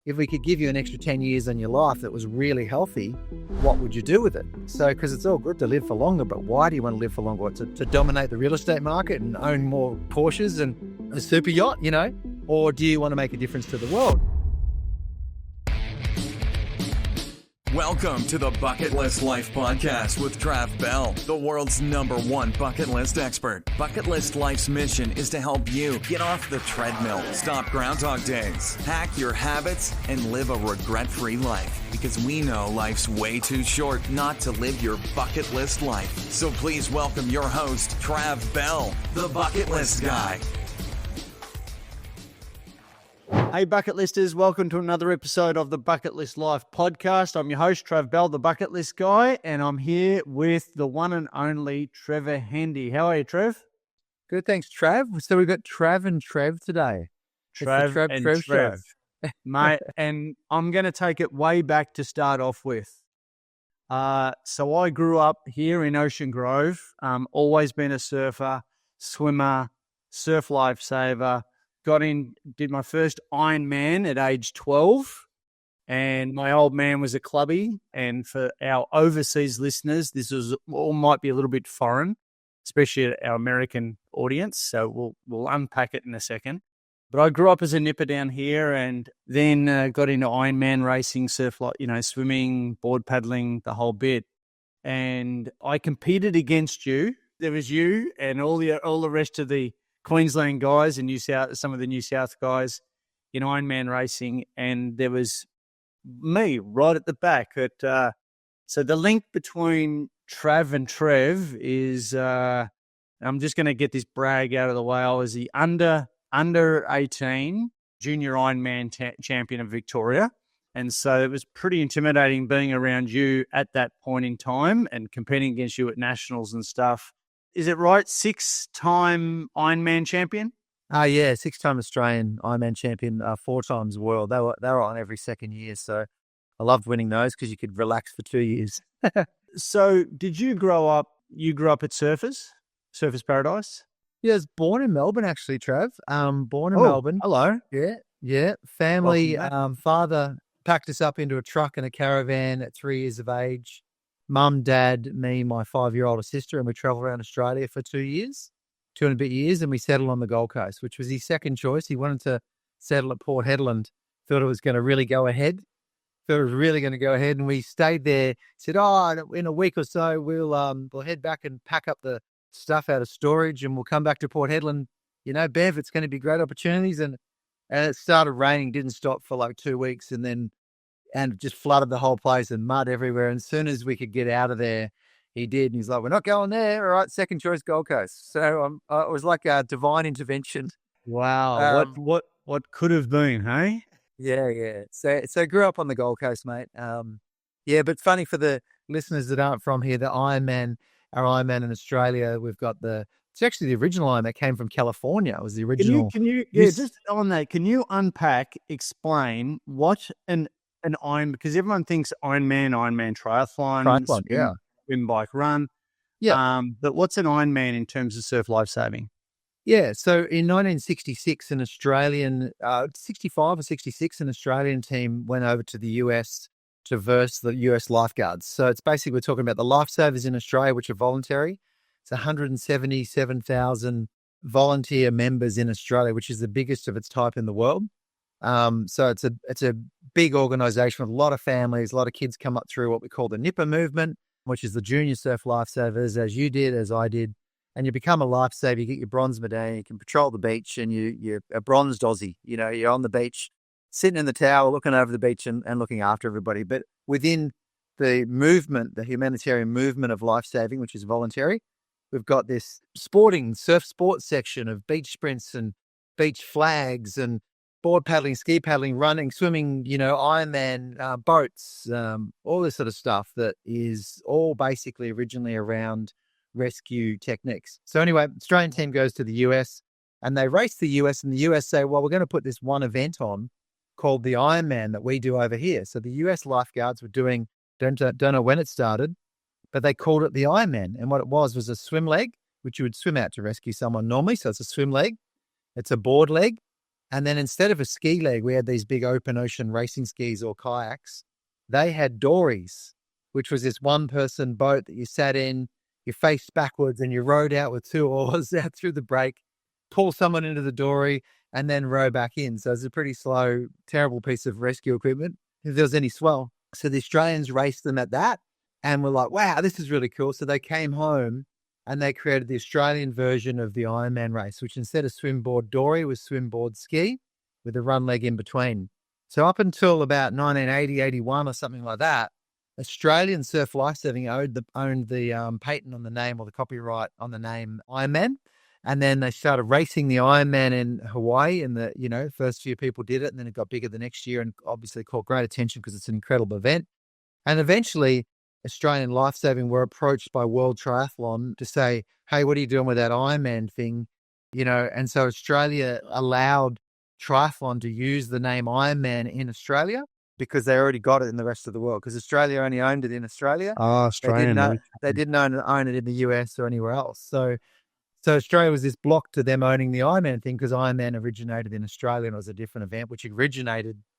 if we could give you an extra 10 years on your life that was really healthy, what would you do with it? So, because it's all good to live for longer, but why do you want to live for longer? What, to dominate the real estate market and own more Porsches and a super yacht, Or do you want to make a difference to the world? Welcome to the Bucket List Life Podcast with Trav Bell, the world's #1 bucket list expert. Bucket List Life's mission is to help you get off the treadmill, stop Groundhog Days, hack your habits, and live a regret-free life. Because we know life's way too short not to live your bucket list life. So please welcome your host, Trav Bell, the Bucket List Guy. Hey Bucket Listers, welcome to another episode of the Bucket List Life podcast. I'm your host, Trav Bell, the Bucket List Guy, and I'm here with the one and only Trevor Hendy. How are you, Trev? Good, thanks, Trav. So we've got Trav and Trev today. Trev and Trev. Mate, and I'm going to take it way back to start off with. So I grew up here in Ocean Grove, always been a surfer, swimmer, surf lifesaver. Did my first Ironman at age 12, and my old man was a clubby. And for our overseas listeners, this all might be a little bit foreign, especially our American audience. So we'll unpack it in a second. But I grew up as a nipper down here, and then got into Ironman racing, swimming, board paddling, the whole bit. And I competed against you. There was you and all the rest of the Queensland guys and some of the New South guys in Ironman racing, and there was me right at the back. So the link between Trav and Trev is, I'm just going to get this brag out of the way. I was the under 18 junior Ironman champion of Victoria, and so it was pretty intimidating being around you at that point in time and competing against you at nationals and stuff. Is it right? 6-time Ironman champion? Yeah, 6-time Australian Ironman champion, 4 times world. They were on every second year, so I loved winning those because you could relax for 2 years. So did you grow up at Surfers Paradise? Yeah, I was born in Melbourne, actually, Trav. Born in Melbourne. Hello. Yeah. Family, father packed us up into a truck and a caravan at 3 years of age. Mum, dad, me, my 5-year-old sister, and we traveled around Australia for 2 and a bit years, and we settled on the Gold Coast, which was his second choice. He wanted to settle at Port Hedland, thought it was going to really go ahead, and we stayed there. Said, in a week or so, we'll head back and pack up the stuff out of storage, and we'll come back to Port Hedland. Bev, it's going to be great opportunities. And it started raining, didn't stop for like 2 weeks, and just flooded the whole place and mud everywhere. And as soon as we could get out of there, he did. And he's like, we're not going there. All right, second choice, Gold Coast. So it was like a divine intervention. Wow. What could have been, hey? Yeah. So grew up on the Gold Coast, mate. But funny for the listeners that aren't from here, our Ironman in Australia, it's actually the original Ironman that came from California. It was the original. Just on that, can you explain what an Iron, because everyone thinks Ironman triathlon, swim, bike, run. Yeah. But what's an Ironman in terms of surf lifesaving? Yeah. So in 1966, 65 or 66, an Australian team went over to the US to verse the US lifeguards. So it's basically, we're talking about the lifesavers in Australia, which are voluntary. It's 177,000 volunteer members in Australia, which is the biggest of its type in the world. So it's a big organization with a lot of families, a lot of kids come up through what we call the nipper movement, which is the junior surf lifesavers, as you did, as I did. And you become a lifesaver, you get your bronze medallion, you can patrol the beach, and you're a bronzed Aussie. You're on the beach, sitting in the tower, looking over the beach and looking after everybody. But within the movement, the humanitarian movement of lifesaving, which is voluntary, we've got this surf sports section of beach sprints and beach flags and board paddling, ski paddling, running, swimming, Ironman, boats, all this sort of stuff that is all basically originally around rescue techniques. So anyway, Australian team goes to the US and they race the US, and the US say, well, we're going to put this one event on called the Ironman that we do over here. So the US lifeguards were doing, don't know when it started, but they called it the Ironman. And what it was a swim leg, which you would swim out to rescue someone normally. So it's a swim leg. It's a board leg. And then instead of a ski leg, we had these big open ocean racing skis or kayaks. They had dories, which was this one-person boat that you sat in, you faced backwards, and you rowed out with 2 oars out through the break, pull someone into the dory, and then row back in. So it's a pretty slow, terrible piece of rescue equipment if there was any swell. So the Australians raced them at that and were like, wow, this is really cool. So they came home and they created the Australian version of the Ironman race, which instead of swimboard dory was swimboard ski with a run leg in between. So up until about 1980, 81 or something like that, Australian Surf Lifesaving owned the patent on the name or the copyright on the name Ironman. And then they started racing the Ironman in Hawaii, and the first few people did it, and then it got bigger the next year, and obviously caught great attention because it's an incredible event. And eventually, Australian Lifesaving were approached by World Triathlon to say, "Hey, what are you doing with that Ironman thing?" And so Australia allowed Triathlon to use the name Ironman in Australia because they already got it in the rest of the world. Because Australia only owned it in Australia. Oh, Australian. They didn't own it in the US or anywhere else. So Australia was this block to them owning the Ironman thing because Ironman originated in Australia and it was a different event, which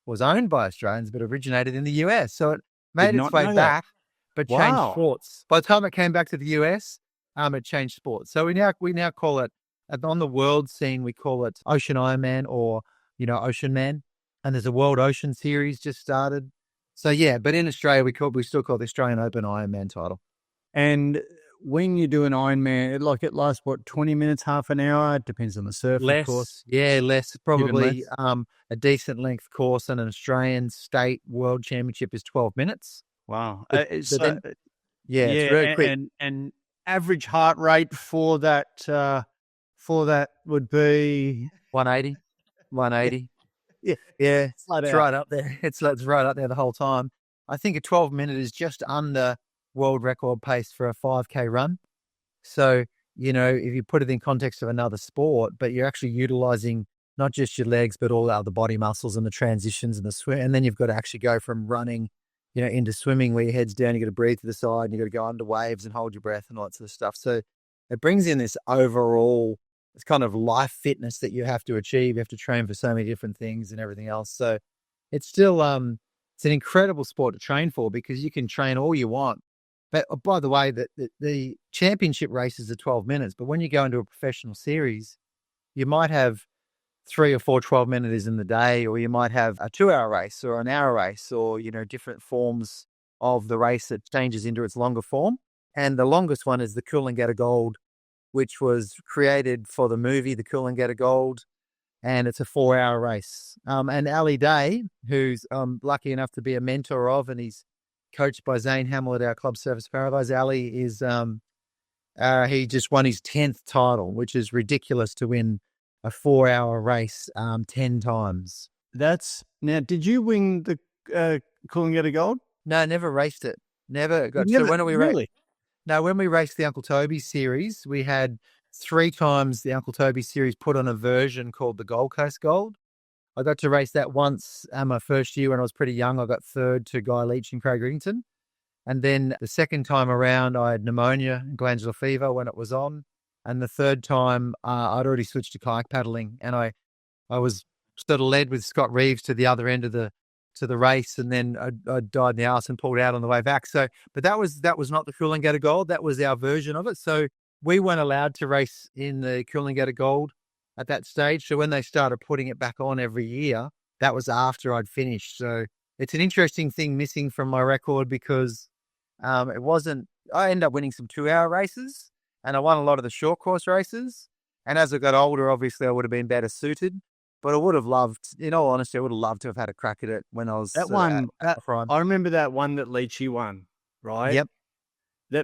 was owned by Australians, but originated in the US. So it made its way back, but changed sports. By the time it came back to the US, it changed sports. So we now call it, on the world scene, we call it Ocean Ironman or, Ocean Man. And there's a World Ocean Series just started. So yeah, but in Australia, we still call the Australian Open Ironman title. And when you do an Ironman, it lasts, 20 minutes, half an hour? It depends on the surf, less, of course. Yeah, less. Probably a decent length course, and an Australian state world championship is 12 minutes. Wow. It's very quick. And average heart rate for that would be 180. 180. Yeah. It's right up there. It's right up there the whole time. I think a 12-minute is just under world record pace for a 5K run. So, if you put it in context of another sport, but you're actually utilizing not just your legs, but all the other body muscles and the transitions and the swim. And then you've got to actually go from running, into swimming where your head's down, you got to breathe to the side and you got to go under waves and hold your breath and all that sort of stuff. So it brings in this overall, it's kind of life fitness that you have to achieve. You have to train for so many different things and everything else. So it's still, it's an incredible sport to train for because you can train all you want. But by the way, the championship races are 12 minutes, but when you go into a professional series, you might have 3 or 4 12-minutes in the day, or you might have a 2-hour race or an hour race or, different forms of the race that changes into its longer form. And the longest one is the Coolangatta Gold, which was created for the movie, The Coolangatta Gold, and it's a 4-hour race. And Ali Day, who's lucky enough to be a mentor of, and he's coached by Zane Hamill at our club, Surfers Paradise. Ali is, he just won his 10th title, which is ridiculous to win a 4-hour race 10 times. Now, did you win the Coolangatta Gold? No, never raced it. Never got. So when we really? No, when we raced the Uncle Toby series, we had 3 times the Uncle Toby series put on a version called the Gold Coast Gold. I got to race that once my first year when I was pretty young. I got third to Guy Leach and Craig Riggington. And then the second time around, I had pneumonia and glandular fever when it was on. And the third time, I'd already switched to kayak paddling. And I was sort of led with Scott Reeves to the other end of the race. And then I died in the arse and pulled out on the way back. So, but that was not the Coolangatta Gold. That was our version of it. So we weren't allowed to race in the Coolangatta Gold at that stage. So when they started putting it back on every year, that was after I'd finished. So it's an interesting thing missing from my record because I ended up winning some 2-hour races and I won a lot of the short course races. And as I got older, obviously I would have been better suited, but I would have loved, in all honesty, I would have loved to have had a crack at it when I was I remember that one that Leachy won, right? Yep.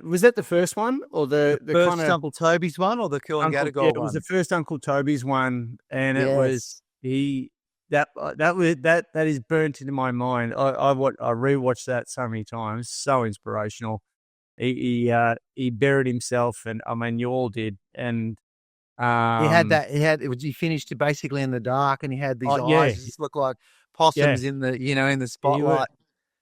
Was that the first one or the first kind of Uncle Toby's one or the Coolangatta Gold one? It was the first Uncle Toby's one, and it was that is burnt into my mind. I rewatched that so many times. So inspirational. He buried himself, and I mean, you all did, and he finished basically in the dark, and he had these eyes that just looked like possums in the spotlight.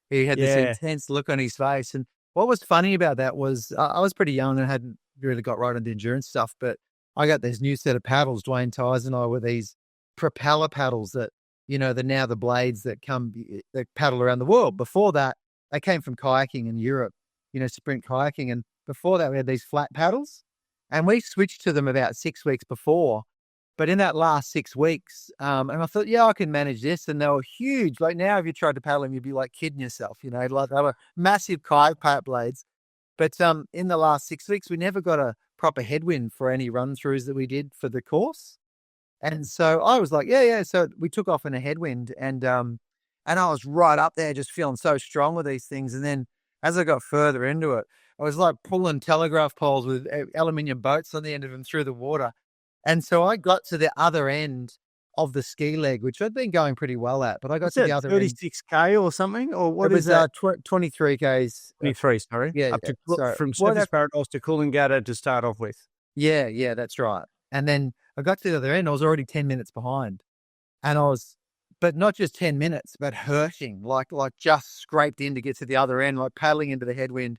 He had this intense look on his face, and what was funny about that was I was pretty young and hadn't really got right on the endurance stuff, but I got this new set of paddles. Dwayne Tyes and I were these propeller paddles that, the now the blades that paddle around the world. Before that, they came from kayaking in Europe, sprint kayaking. And before that, we had these flat paddles, and we switched to them about 6 weeks before. But in that last 6 weeks, and I thought, yeah, I can manage this. And they were huge. Like now, if you tried to paddle them, you'd be like kidding yourself, like they were massive kayak blades. But in the last 6 weeks, we never got a proper headwind for any run-throughs that we did for the course. And so I was like, yeah. So we took off in a headwind, and I was right up there just feeling so strong with these things. And then as I got further into it, I was like pulling telegraph poles with aluminium boats on the end of them through the water. And so I got to the other end of the ski leg, which I'd been going pretty well at, but I got to the other 36K or something, or what is that? 23 Ks. 23, sorry. Yeah. From Surfers Paradise to Coolangatta to start off with. Yeah, that's right. And then I got to the other end. I was already 10 minutes behind, and but not just 10 minutes, but hurting, like just scraped in to get to the other end, like paddling into the headwind.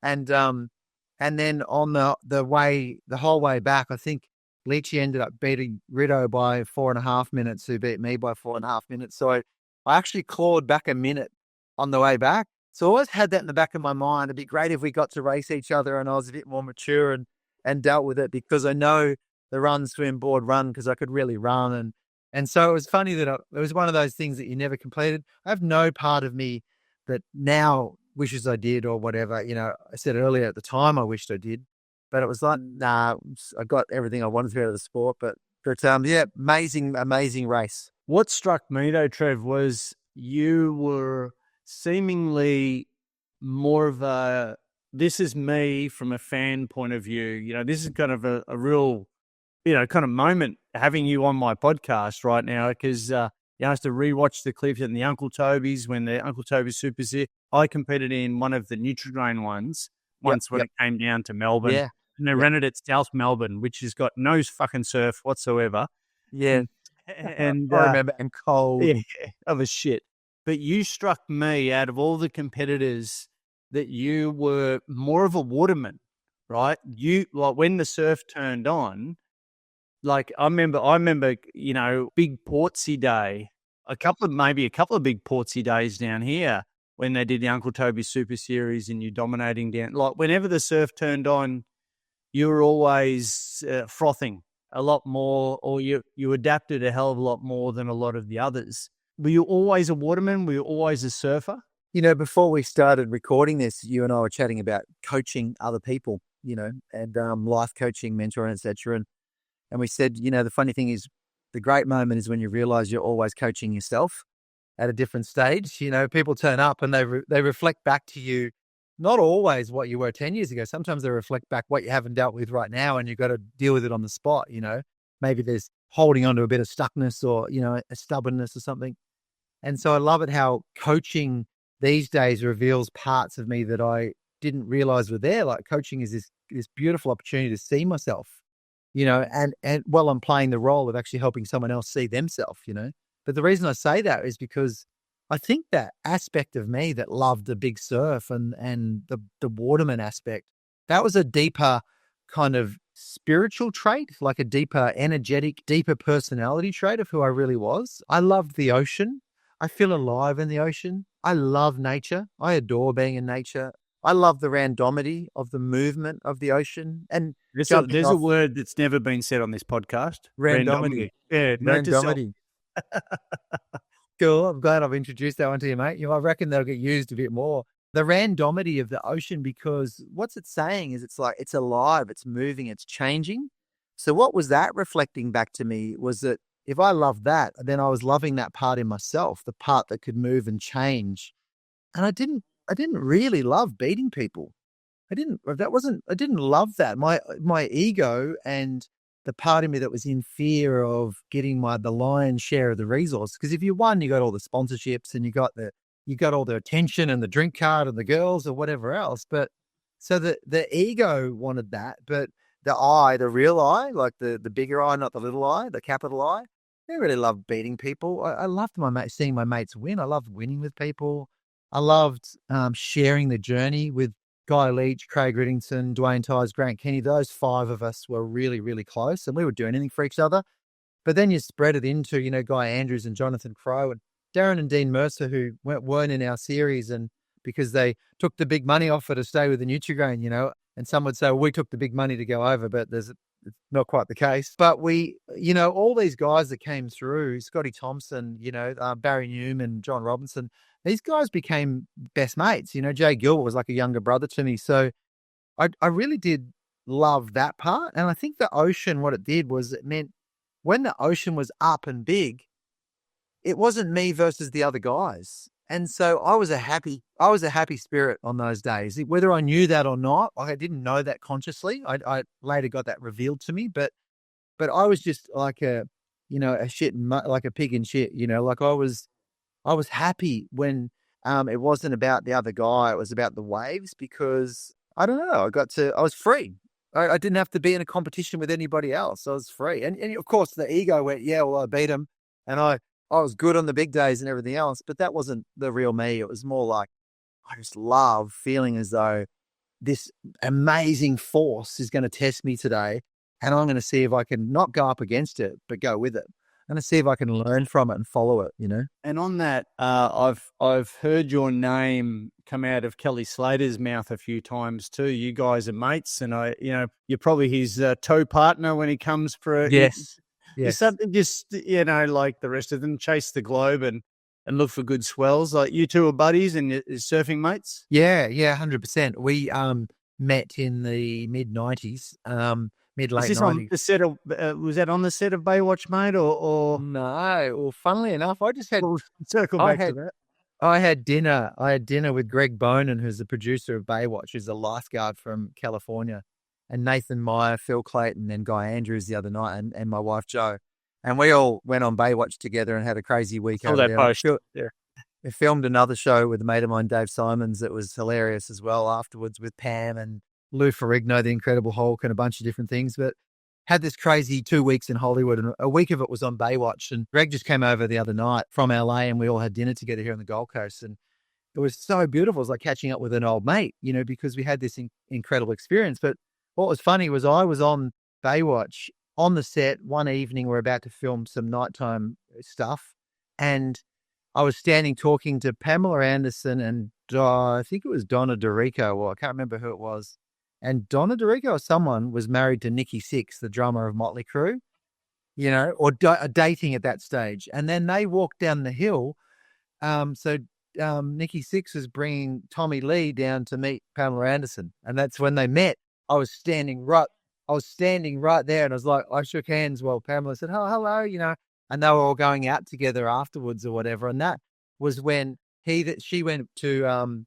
And then on the whole way back, I think Leachy ended up beating Rideau by 4.5 minutes, who beat me by 4.5 minutes. So I actually clawed back a minute on the way back. So I always had that in the back of my mind. It'd be great if we got to race each other and I was a bit more mature and dealt with it, because I know the run, swim, board, run, because I could really run. And so it was funny that it was one of those things that you never completed. I have no part of me that now wishes I did or whatever. I said earlier at the time I wished I did. But it was like, nah, I got everything I wanted to out of the sport. But yeah, amazing race. What struck me though, Trev, was you were seemingly more of this is me from a fan point of view. This is kind of a real, kind of moment having you on my podcast right now, because I used to rewatch the clips in the Uncle Toby's when the Uncle Toby's Super Series. I competed in one of the Nutrigrain ones once when it came down to Melbourne. Yeah. And they rented at South Melbourne, which has got no fucking surf whatsoever. Yeah. And I remember, and cold. Yeah, of a shit. But you struck me, out of all the competitors, that you were more of a waterman, right? You, like, when the surf turned on, like I remember, big Portsea Day, a couple of big Portsea days down here when they did the Uncle Toby Super Series and you dominating down. Like whenever the surf turned on, you were always frothing a lot more, or you adapted a hell of a lot more than a lot of the others. Were you always a waterman? Were you always a surfer? Before we started recording this, you and I were chatting about coaching other people, and life coaching, mentoring, etc. And we said, the funny thing is, the great moment is when you realize you're always coaching yourself at a different stage. People turn up and they reflect back to you, not always what you were 10 years ago. Sometimes they reflect back what you haven't dealt with right now, and you've got to deal with it on the spot. Maybe there's holding on to a bit of stuckness or, a stubbornness or something. And so I love it how coaching these days reveals parts of me that I didn't realize were there. Like coaching is this beautiful opportunity to see myself, and while I'm playing the role of actually helping someone else see themselves, But the reason I say that is because I think that aspect of me that loved the big surf and the waterman aspect, that was a deeper kind of spiritual trait, like a deeper energetic, deeper personality trait of who I really was. I loved the ocean. I feel alive in the ocean. I love nature. I adore being in nature. I love the randomity of the movement of the ocean. And there's a word that's never been said on this podcast. Randomity. Yeah, randomity. Cool. I'm glad I've introduced that one to you, mate. I reckon they'll get used a bit more. The randomity of the ocean, because what's it saying is it's like it's alive, it's moving, it's changing. So what was that reflecting back to me was that if I loved that, then I was loving that part in myself, the part that could move and change. And I didn't really love beating people. I didn't love that. My ego and the part of me that was in fear of getting the lion's share of the resource. Because if you won, you got all the sponsorships and you got all the attention and the drink card and the girls or whatever else. But so the ego wanted that, but the real I, like the bigger I, not the little I, the capital I really loved beating people. I loved seeing my mates win. I loved winning with people. I loved sharing the journey with Guy Leach, Craig Riddington, Dwayne Tyers, Grant Kenny. Those 5 of us were really, really close, and we would do anything for each other. But then you spread it into, Guy Andrews and Jonathan Crowe and Darren and Dean Mercer, who weren't in our series, and because they took the big money offer to stay with the Nutrigrain, and some would say, well, we took the big money to go over, but it's not quite the case. But we, all these guys that came through, Scotty Thompson, Barry Newman, John Robinson, these guys became best mates. Jay Gilbert was like a younger brother to me. So I really did love that part. And I think the ocean, what it did was it meant when the ocean was up and big, it wasn't me versus the other guys. And so I was a happy spirit on those days, whether I knew that or not. I didn't know that consciously. I later got that revealed to me, but I was just like a pig in shit, like I was happy when, it wasn't about the other guy. It was about the waves, because I don't know, I was free. I didn't have to be in a competition with anybody else. I was free. And of course the ego went, yeah, well, I beat him and I was good on the big days and everything else, but that wasn't the real me. It was more like, I just love feeling as though this amazing force is going to test me today. And I'm going to see if I can not go up against it, but go with it. I'm going to see if I can learn from it and follow it, And on that, I've heard your name come out of Kelly Slater's mouth a few times too. You guys are mates, and you're probably his toe partner when he comes for a... Yes. Is something just, like the rest of them, chase the globe and look for good swells? Like you two are buddies and surfing mates? Yeah, 100%. We met in the mid-90s, mid-late 90s. On the set of, was that on the set of Baywatch, mate, or? No. Well, funnily enough, I just had... We'll circle back to that. I had dinner with Greg Bonin, who's the producer of Baywatch, who's a lifeguard from California, and Nathan Meyer, Phil Clayton, and Guy Andrews the other night, and my wife, Jo. And we all went on Baywatch together and had a crazy week over there. Post. We filmed another show with a mate of mine, Dave Simons, that was hilarious as well afterwards, with Pam and Lou Ferrigno, the Incredible Hulk, and a bunch of different things. But had this crazy 2 weeks in Hollywood, and a week of it was on Baywatch. And Greg just came over the other night from LA, and we all had dinner together here on the Gold Coast. And it was so beautiful. It was like catching up with an old mate, because we had this incredible experience. But what was funny was I was on Baywatch on the set one evening. We're about to film some nighttime stuff, and I was standing talking to Pamela Anderson and I think it was Donna DeRico, or I can't remember who it was. And Donna DeRico or someone was married to Nikki Sixx, the drummer of Motley Crue, or dating at that stage. And then they walked down the hill. So Nikki Sixx was bringing Tommy Lee down to meet Pamela Anderson, and that's when they met. I was standing right there, and I shook hands while Pamela said, "Oh, hello," and they were all going out together afterwards or whatever. And that was when she went to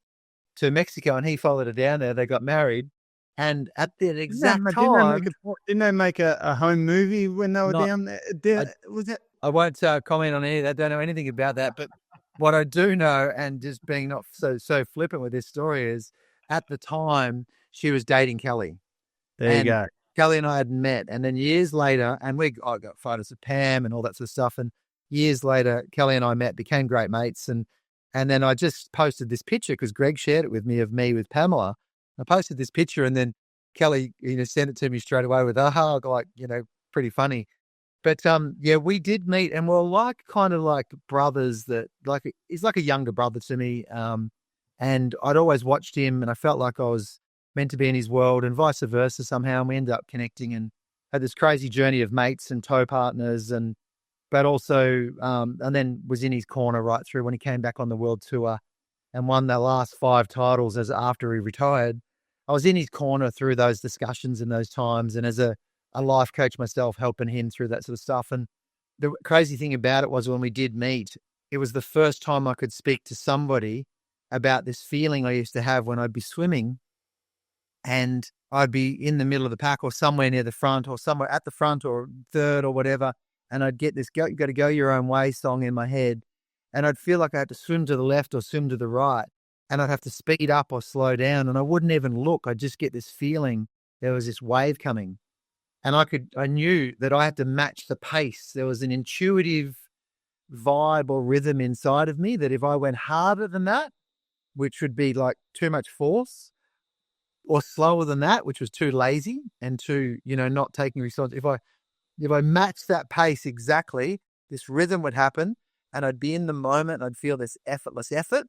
Mexico, and he followed her down there. They got married, and at the exact time, didn't they make a home movie when they were down there? Was that? I won't comment on any of that. Don't know anything about that, but what I do know, and just being not so flippant with this story, is at the time she was dating Kelly. There you go. Kelly and I had met, and then years later, and I got photos of Pam and all that sort of stuff. And years later, Kelly and I met, became great mates. And then I just posted this picture because Greg shared it with me of me with Pamela. I posted this picture, and then Kelly, sent it to me straight away with a hug, like, pretty funny. But we did meet, and we're kind of like brothers he's like a younger brother to me. And I'd always watched him, and I felt like I was meant to be in his world, and vice versa somehow. And we ended up connecting and had this crazy journey of mates and toe partners, but also, and then was in his corner right through when he came back on the world tour and won the last 5 titles after he retired. I was in his corner through those discussions and those times, and as a life coach myself, helping him through that sort of stuff. And the crazy thing about it was when we did meet, it was the first time I could speak to somebody about this feeling I used to have when I'd be swimming and I'd be in the middle of the pack or somewhere near the front or somewhere at the front or third or whatever. And I'd get this you got to go your own way song in my head. And I'd feel like I had to swim to the left or swim to the right. And I'd have to speed up or slow down. And I wouldn't even look. I'd just get this feeling there was this wave coming. And I knew that I had to match the pace. There was an intuitive vibe or rhythm inside of me that if I went harder than that, which would be like too much force, or slower than that, which was too lazy and too, not taking responsibility. If I matched that pace exactly, this rhythm would happen and I'd be in the moment. I'd feel this effortless effort.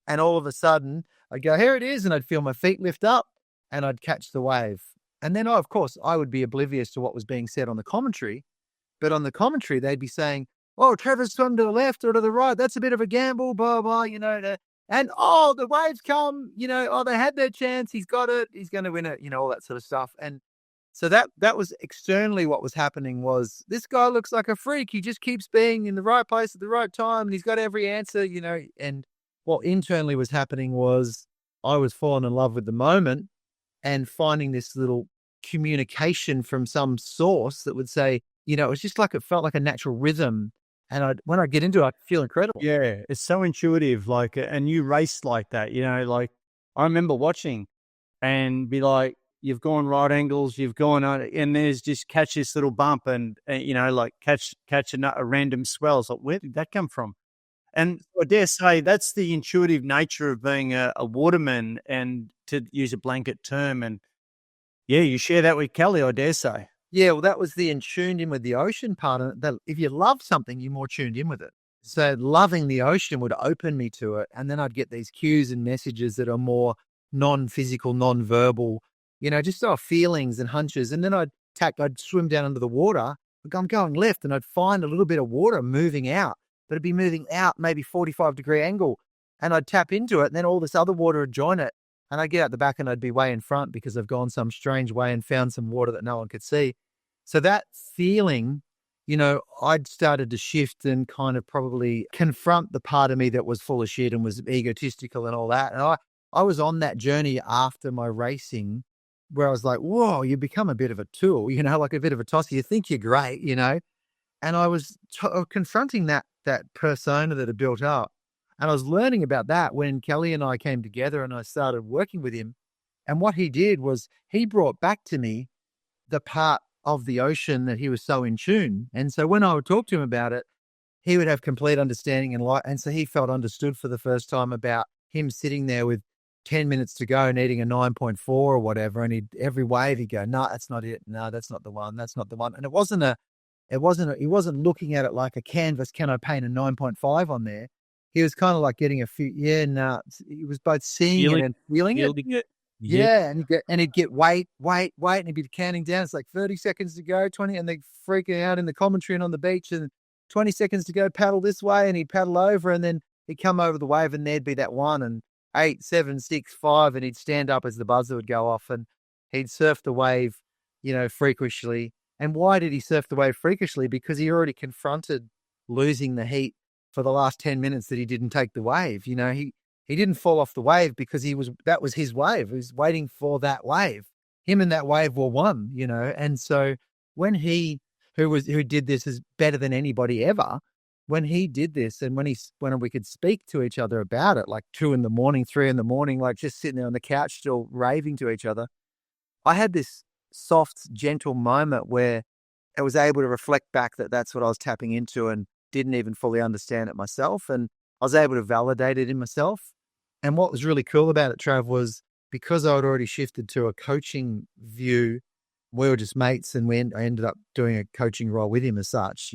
And all of a sudden I'd go, here it is. And I'd feel my feet lift up and I'd catch the wave. And then, of course, I would be oblivious to what was being said on the commentary. But on the commentary, they'd be saying, oh, Trevor's swum to the left or to the right. That's a bit of a gamble, blah, blah, and, oh, the waves come, oh, they had their chance. He's got it. He's going to win it, all that sort of stuff. And so that was externally what was happening was this guy looks like a freak. He just keeps being in the right place at the right time. And he's got every answer, and what internally was happening was I was falling in love with the moment and finding this little communication from some source that would say, it was just like, it felt like a natural rhythm. And when I get into it, I feel incredible. Yeah, it's so intuitive. And you race like that, I remember watching and be like, you've gone right angles, you've gone on, and there's just catch this little bump and catch a random swell. It's like, where did that come from? And I dare say that's the intuitive nature of being a waterman, and to use a blanket term. And yeah, you share that with Kelly, I dare say. Yeah, well, that was the in tuned in with the ocean part of it. That if you love something, you're more tuned in with it. So loving the ocean would open me to it. And then I'd get these cues and messages that are more non-physical, non-verbal, just our feelings and hunches. And then I'd swim down under the water. I'm going left and I'd find a little bit of water moving out, but it'd be moving out maybe 45-degree angle. And I'd tap into it and then all this other water would join it. And I'd get out the back and I'd be way in front because I've gone some strange way and found some water that no one could see. So that feeling, I'd started to shift and kind of probably confront the part of me that was full of shit and was egotistical and all that. And I was on that journey after my racing where I was like, whoa, you become a bit of a tool, like a bit of a tosser. You think you're great, And I was confronting that persona that had built up. And I was learning about that when Kelly and I came together and I started working with him. And what he did was he brought back to me the part of the ocean that he was so in tune. And so when I would talk to him about it, he would have complete understanding and light. And so he felt understood for the first time about him sitting there with 10 minutes to go and eating a 9.4 or whatever. And every wave he'd go, no, that's not it. No, that's not the one. That's not the one. And he wasn't looking at it like a canvas. Can I paint a 9.5 on there? He was kind of like getting a few, he was both seeing it and feeling it. Yeah. And he'd get wait, and he'd be counting down. It's like 30 seconds to go, 20, and they're freaking out in the commentary and on the beach, and 20 seconds to go, paddle this way, and he'd paddle over, and then he'd come over the wave, and there'd be that one, and 8, 7, 6, 5, and he'd stand up as the buzzer would go off, and he'd surf the wave, freakishly. And why did he surf the wave freakishly? Because he already confronted losing the heat for the last 10 minutes that he didn't take the wave. He didn't fall off the wave because that was his wave. He was waiting for that wave. Him and that wave were one, And so when who did this is better than anybody ever, when he did this and when we could speak to each other about it, like 2 a.m, 3 a.m, like just sitting there on the couch, still raving to each other, I had this soft, gentle moment where I was able to reflect back that that's what I was tapping into and didn't even fully understand it myself. And I was able to validate it in myself. And what was really cool about it, Trav, was because I had already shifted to a coaching view, we were just mates, and I ended up doing a coaching role with him as such,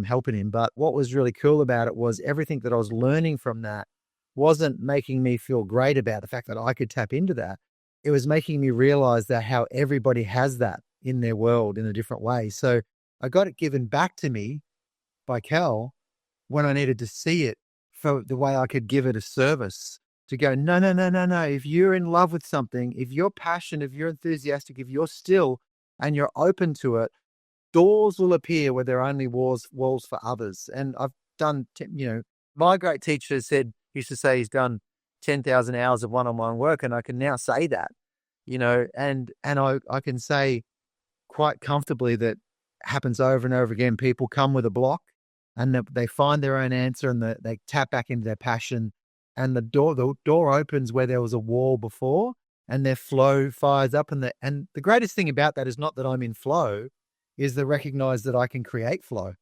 helping him. But what was really cool about it was everything that I was learning from that wasn't making me feel great about the fact that I could tap into that. It was making me realize that how everybody has that in their world in a different way. So I got it given back to me by Cal when I needed to see it for the way I could give it a service, to go, no. If you're in love with something, if you're passionate, if you're enthusiastic, if you're still and you're open to it, doors will appear where there are only walls for others. And I've done, my great teacher used to say he's done 10,000 hours of one-on-one work. And I can now say that, and I can say quite comfortably that happens over and over again. People come with a block and they find their own answer and they tap back into their passion, and the door opens where there was a wall before, and their flow fires up. And the greatest thing about that is not that I'm in flow, is to recognize that I can create flow,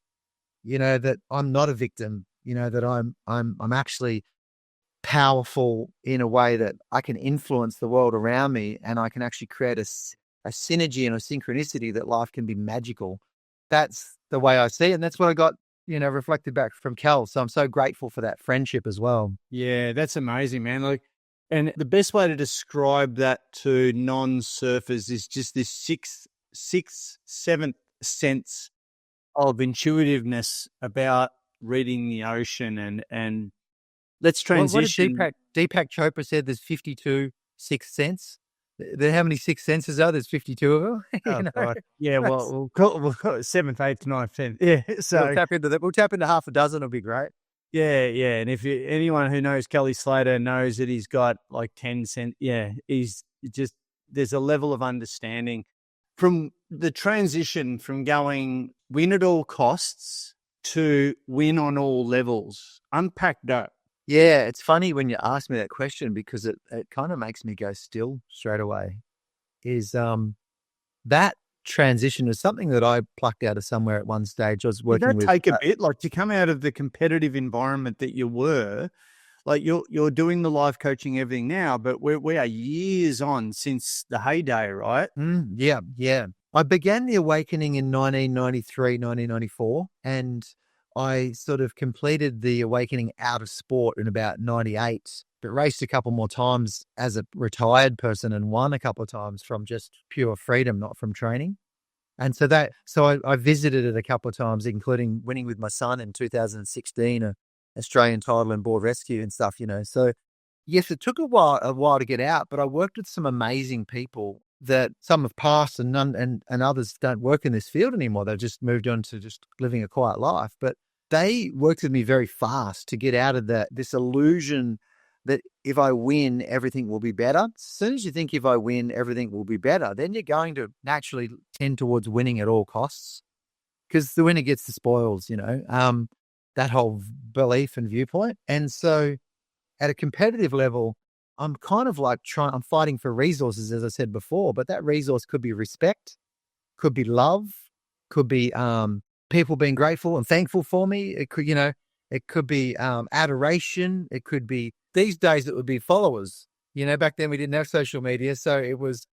that I'm not a victim, that I'm actually powerful in a way that I can influence the world around me, and I can actually create a synergy and a synchronicity that life can be magical. that's the way I see it. And that's what I got, reflected back from Kel. So I'm so grateful for that friendship as well. Yeah, that's amazing, man. Like, and the best way to describe that to non-surfers is just this sixth, seventh sense of intuitiveness about reading the ocean. And let's transition. What did Deepak Chopra said? There's 52 sixth sense. How many sixth senses are? There's 52 of them. Oh, God. Yeah, we'll call it seventh, eighth, ninth, 10th. Yeah, so we'll tap into that. We'll tap into half a dozen. It'll be great. Yeah. And if anyone who knows Kelly Slater knows that he's got like 10 cents. Yeah, he's just, there's a level of understanding from the transition from going win at all costs to win on all levels. Unpack that. Yeah, it's funny when you ask me that question because it kind of makes me go still straight away. Is that transition is something that I plucked out of somewhere at one stage. I was working with. Take a bit, like to come out of the competitive environment that you were, like you're doing the life coaching everything now, but we are years on since the heyday, right? Yeah. I began the awakening in 1993, 1994, and I sort of completed the awakening out of sport in about 98, but raced a couple more times as a retired person and won a couple of times from just pure freedom, not from training. And so I visited it a couple of times, including winning with my son in 2016, a Australian title in board rescue and stuff, So yes, it took a while to get out, but I worked with some amazing people that some have passed and others don't work in this field anymore. They've just moved on to just living a quiet life. But they worked with me very fast to get out of this illusion that if I win, everything will be better. As soon as you think if I win, everything will be better, then you're going to naturally tend towards winning at all costs because the winner gets the spoils, that whole belief and viewpoint. And so at a competitive level, I'm kind of like I'm fighting for resources, as I said before, but that resource could be respect, could be love, could be people being grateful and thankful for me. It could, it could be adoration. It could be, these days it would be followers. Back then we didn't have social media. So it was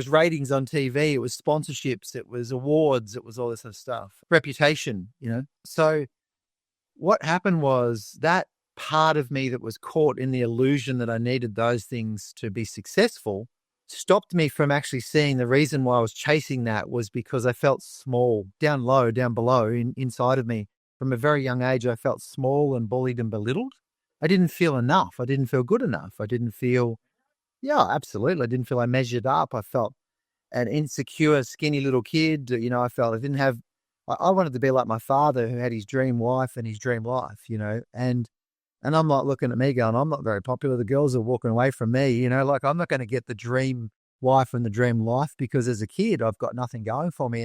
ratings on TV. It was sponsorships. It was awards. It was all this other stuff. Reputation, So what happened was that part of me that was caught in the illusion that I needed those things to be successful stopped me from actually seeing the reason why I was chasing that was because I felt small, down low, down below, inside of me. From a very young age, I felt small and bullied and belittled. I didn't feel enough. I didn't feel good enough. I didn't feel, absolutely. I didn't feel I measured up. I felt an insecure, skinny little kid. I felt I didn't have, I wanted to be like my father who had his dream wife and his dream life, and I'm like looking at me going, I'm not very popular. The girls are walking away from me, like I'm not going to get the dream wife and the dream life because as a kid, I've got nothing going for me.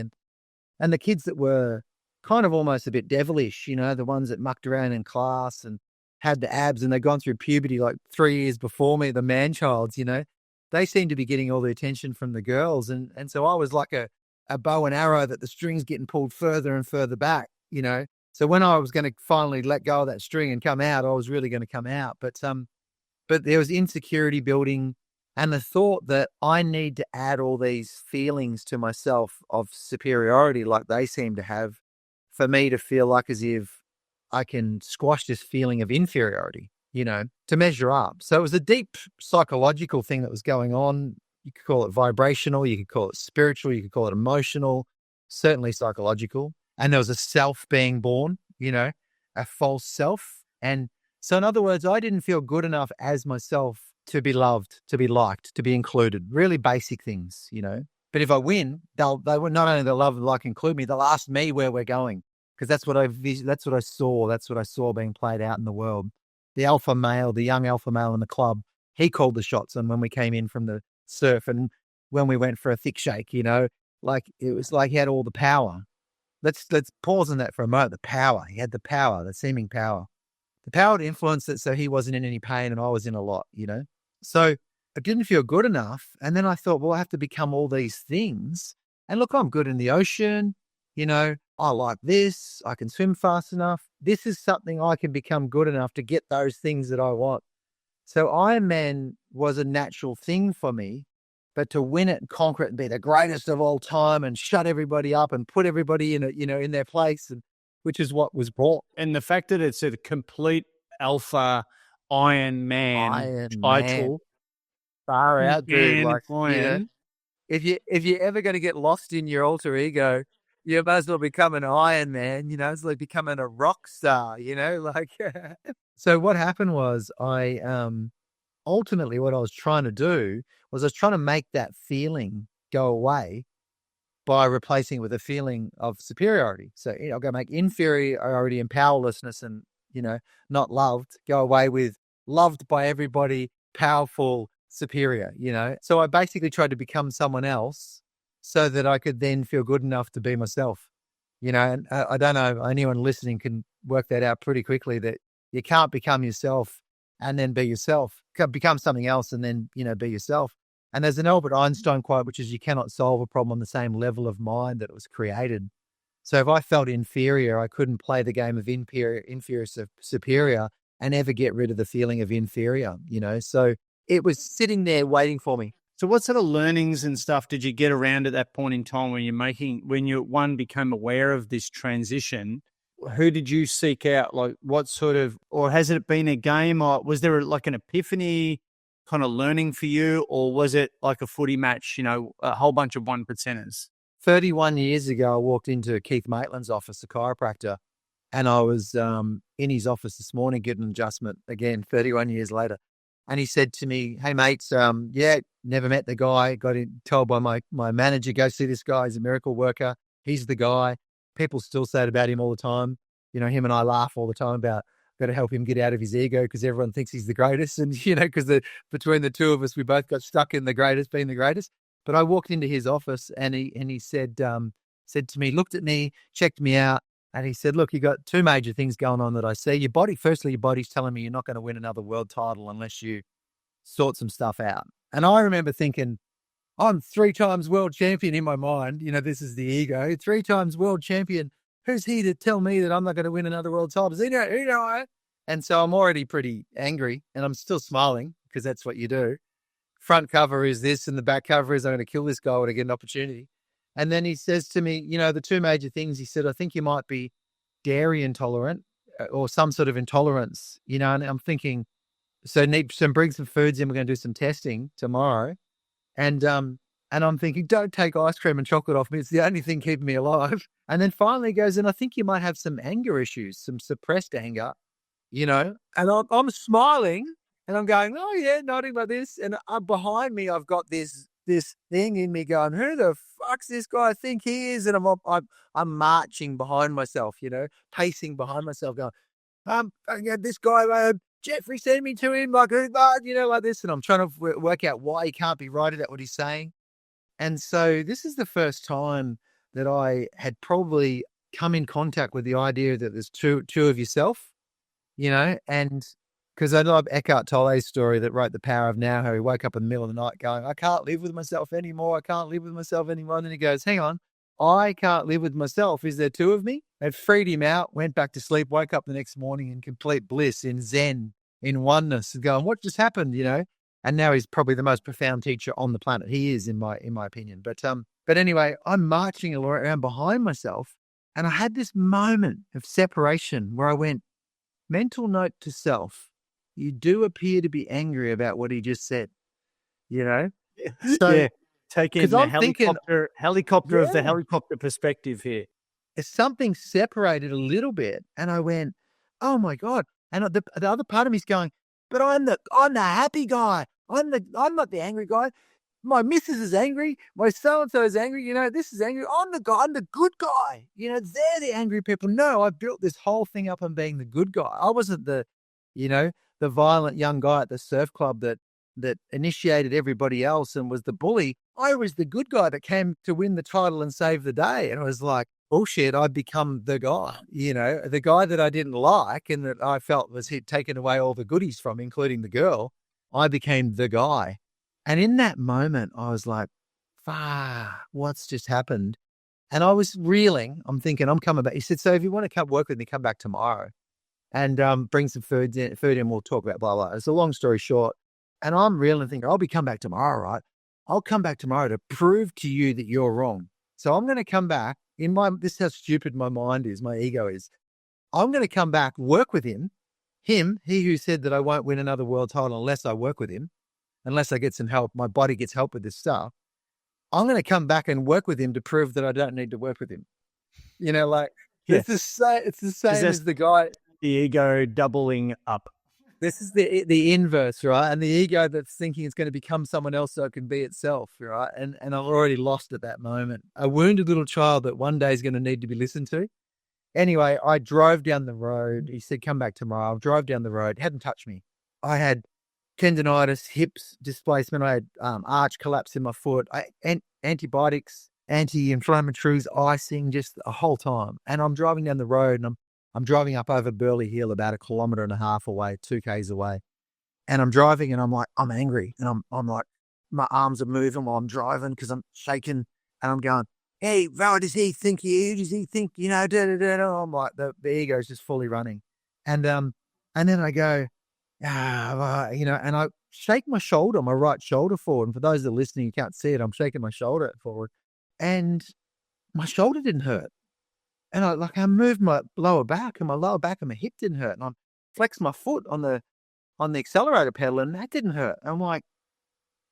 And the kids that were kind of almost a bit devilish, the ones that mucked around in class and had the abs and they'd gone through puberty like 3 years before me, the man-childs, they seemed to be getting all the attention from the girls. And so I was like a bow and arrow that the string's getting pulled further and further back, So when I was going to finally let go of that string and come out, I was really going to come out. But there was insecurity building and the thought that I need to add all these feelings to myself of superiority like they seem to have for me to feel like as if I can squash this feeling of inferiority, to measure up. So it was a deep psychological thing that was going on. You could call it vibrational, you could call it spiritual, you could call it emotional, certainly psychological. And there was a self being born, a false self. And so in other words, I didn't feel good enough as myself to be loved, to be liked, to be included, really basic things, But if I win, they will not only they'll love, like, include me, they'll ask me where we're going. Because that's what I saw being played out in the world. The alpha male, the young alpha male in the club, he called the shots. And when we came in from the surf and when we went for a thick shake, like it was like he had all the power. Let's pause on that for a moment. The power. He had the power, the seeming power. The power to influence it so he wasn't in any pain and I was in a lot, So I didn't feel good enough. And then I thought, well, I have to become all these things. And look, I'm good in the ocean. I like this. I can swim fast enough. This is something I can become good enough to get those things that I want. So Ironman was a natural thing for me but to win it and conquer it and be the greatest of all time and shut everybody up and put everybody in in their place, and which is what was brought. And the fact that it's a complete alpha Ironman title. Far out, dude. Like, Iron. if you're ever going to get lost in your alter ego, you might as well become an Iron Man, it's like becoming a rock star, like. So what happened was ultimately what I was trying to do was I was trying to make that feeling go away by replacing it with a feeling of superiority. So, I'll go make inferiority and powerlessness and, not loved go away with loved by everybody, powerful, superior, So I basically tried to become someone else so that I could then feel good enough to be myself, and I don't know, anyone listening can work that out pretty quickly, that you can't become yourself and then be yourself. Become something else and then, be yourself. And there's an Albert Einstein quote, which is, you cannot solve a problem on the same level of mind that it was created. So if I felt inferior, I couldn't play the game of inferior, superior, and ever get rid of the feeling of inferior, So it was sitting there waiting for me. So what sort of learnings and stuff did you get around at that point in time when you became aware of this transition? Who did you seek out? Like what sort of, or has it been a game, or was there like an epiphany kind of learning for you, or was it like a footy match, a whole bunch of 1%ers? 31 years ago, I walked into Keith Maitland's office, a chiropractor, and I was in his office this morning getting an adjustment again, 31 years later. And he said to me, "Hey, mates, never met the guy. Got told by my manager, go see this guy. He's a miracle worker. He's the guy." People still say it about him all the time. Him and I laugh all the time about, got to help him get out of his ego because everyone thinks he's the greatest. And, because between the two of us, we both got stuck in being the greatest. But I walked into his office and he said to me, looked at me, checked me out. And he said, "Look, you got two major things going on that I see. Your body's telling me you're not going to win another world title unless you sort some stuff out." And I remember thinking, I'm 3 times world champion in my mind. This is the ego. 3 times world champion. Who's he to tell me that I'm not going to win another world title? Does he know I? And so I'm already pretty angry, and I'm still smiling because that's what you do. Front cover is this, and the back cover is I'm going to kill this guy when I get an opportunity. And then he says to me, the two major things, he said, "I think you might be dairy intolerant or some sort of intolerance," and I'm thinking, so bring some foods in. We're going to do some testing tomorrow. And I'm thinking, don't take ice cream and chocolate off me. It's the only thing keeping me alive. And then finally he goes, "And I think you might have some anger issues, some suppressed anger, And I'm smiling and I'm going, "Oh yeah," nodding like this. And behind me, I've got this thing in me going, "Who the fuck's this guy think he is?" And I'm marching behind myself, pacing behind myself, going, "I got this guy, Jeffrey sent me to him, like this." And I'm trying to work out why he can't be right at what he's saying. And so this is the first time that I had probably come in contact with the idea that there's two of yourself, and because I love Eckhart Tolle's story that wrote The Power of Now, how he woke up in the middle of the night going, "I can't live with myself anymore. I can't live with myself anymore." And then he goes, "Hang on, I can't live with myself. Is there two of me?" It freed him out, went back to sleep, woke up the next morning in complete bliss, in Zen, in oneness, and going, "What just happened?" And now he's probably the most profound teacher on the planet. He is, in my opinion. But anyway, I'm marching around behind myself, and I had this moment of separation where I went, mental note to self, you do appear to be angry about what he just said, So, yeah, taking the helicopter yeah, of the helicopter perspective here. It's something separated a little bit, and I went, "Oh my God!" And the other part of me is going, "But I'm the happy guy. I'm not the angry guy. My missus is angry. My so-and-so is angry. This is angry. I'm the guy. I'm the good guy. They're the angry people." No, I built this whole thing up on being the good guy. I wasn't the violent young guy at the surf club that initiated everybody else and was the bully. I was the good guy that came to win the title and save the day. And I was like, bullshit, I'd become the guy, the guy that I didn't like and that I felt was he'd taken away all the goodies from, including the girl. I became the guy. And in that moment, I was like, what's just happened? And I was reeling. I'm thinking, I'm coming back. He said, "So if you want to come work with me, come back tomorrow and bring some food in, we'll talk about blah, blah." It's a long story short. And I'm reeling thinking, I'll be come back tomorrow, right? I'll come back tomorrow to prove to you that you're wrong. So I'm going to come back this is how stupid my mind is, my ego is. I'm going to come back, work with him, he who said that I won't win another world title unless I work with him, unless I get some help, my body gets help with this stuff. I'm going to come back and work with him to prove that I don't need to work with him. It's the same as the guy. The ego doubling up. This is the inverse, right? And the ego that's thinking it's going to become someone else so it can be itself, right? And I've already lost at that moment. A wounded little child that one day is going to need to be listened to. Anyway, I drove down the road. He said, come back tomorrow. I drove down the road. Hadn't touched me. I had tendonitis, hips displacement. I had arch collapse in my foot. Antibiotics, anti-inflammatories, icing, just a whole time. And I'm driving down the road and I'm driving up over Burley Hill about 1.5 kilometers away, 2 k's away. And I'm driving and I'm like, I'm angry. And I'm like, my arms are moving while I'm driving because I'm shaking and I'm going, hey, Val, does he think you? Does he think, da, da, da, da. I'm like, the ego is just fully running. And then I go, and I shake my shoulder, my right shoulder forward. And for those that are listening, you can't see it. I'm shaking my shoulder forward and my shoulder didn't hurt. And I moved my lower back and my lower back and my hip didn't hurt. And I flexed my foot on the accelerator pedal and that didn't hurt. I'm like,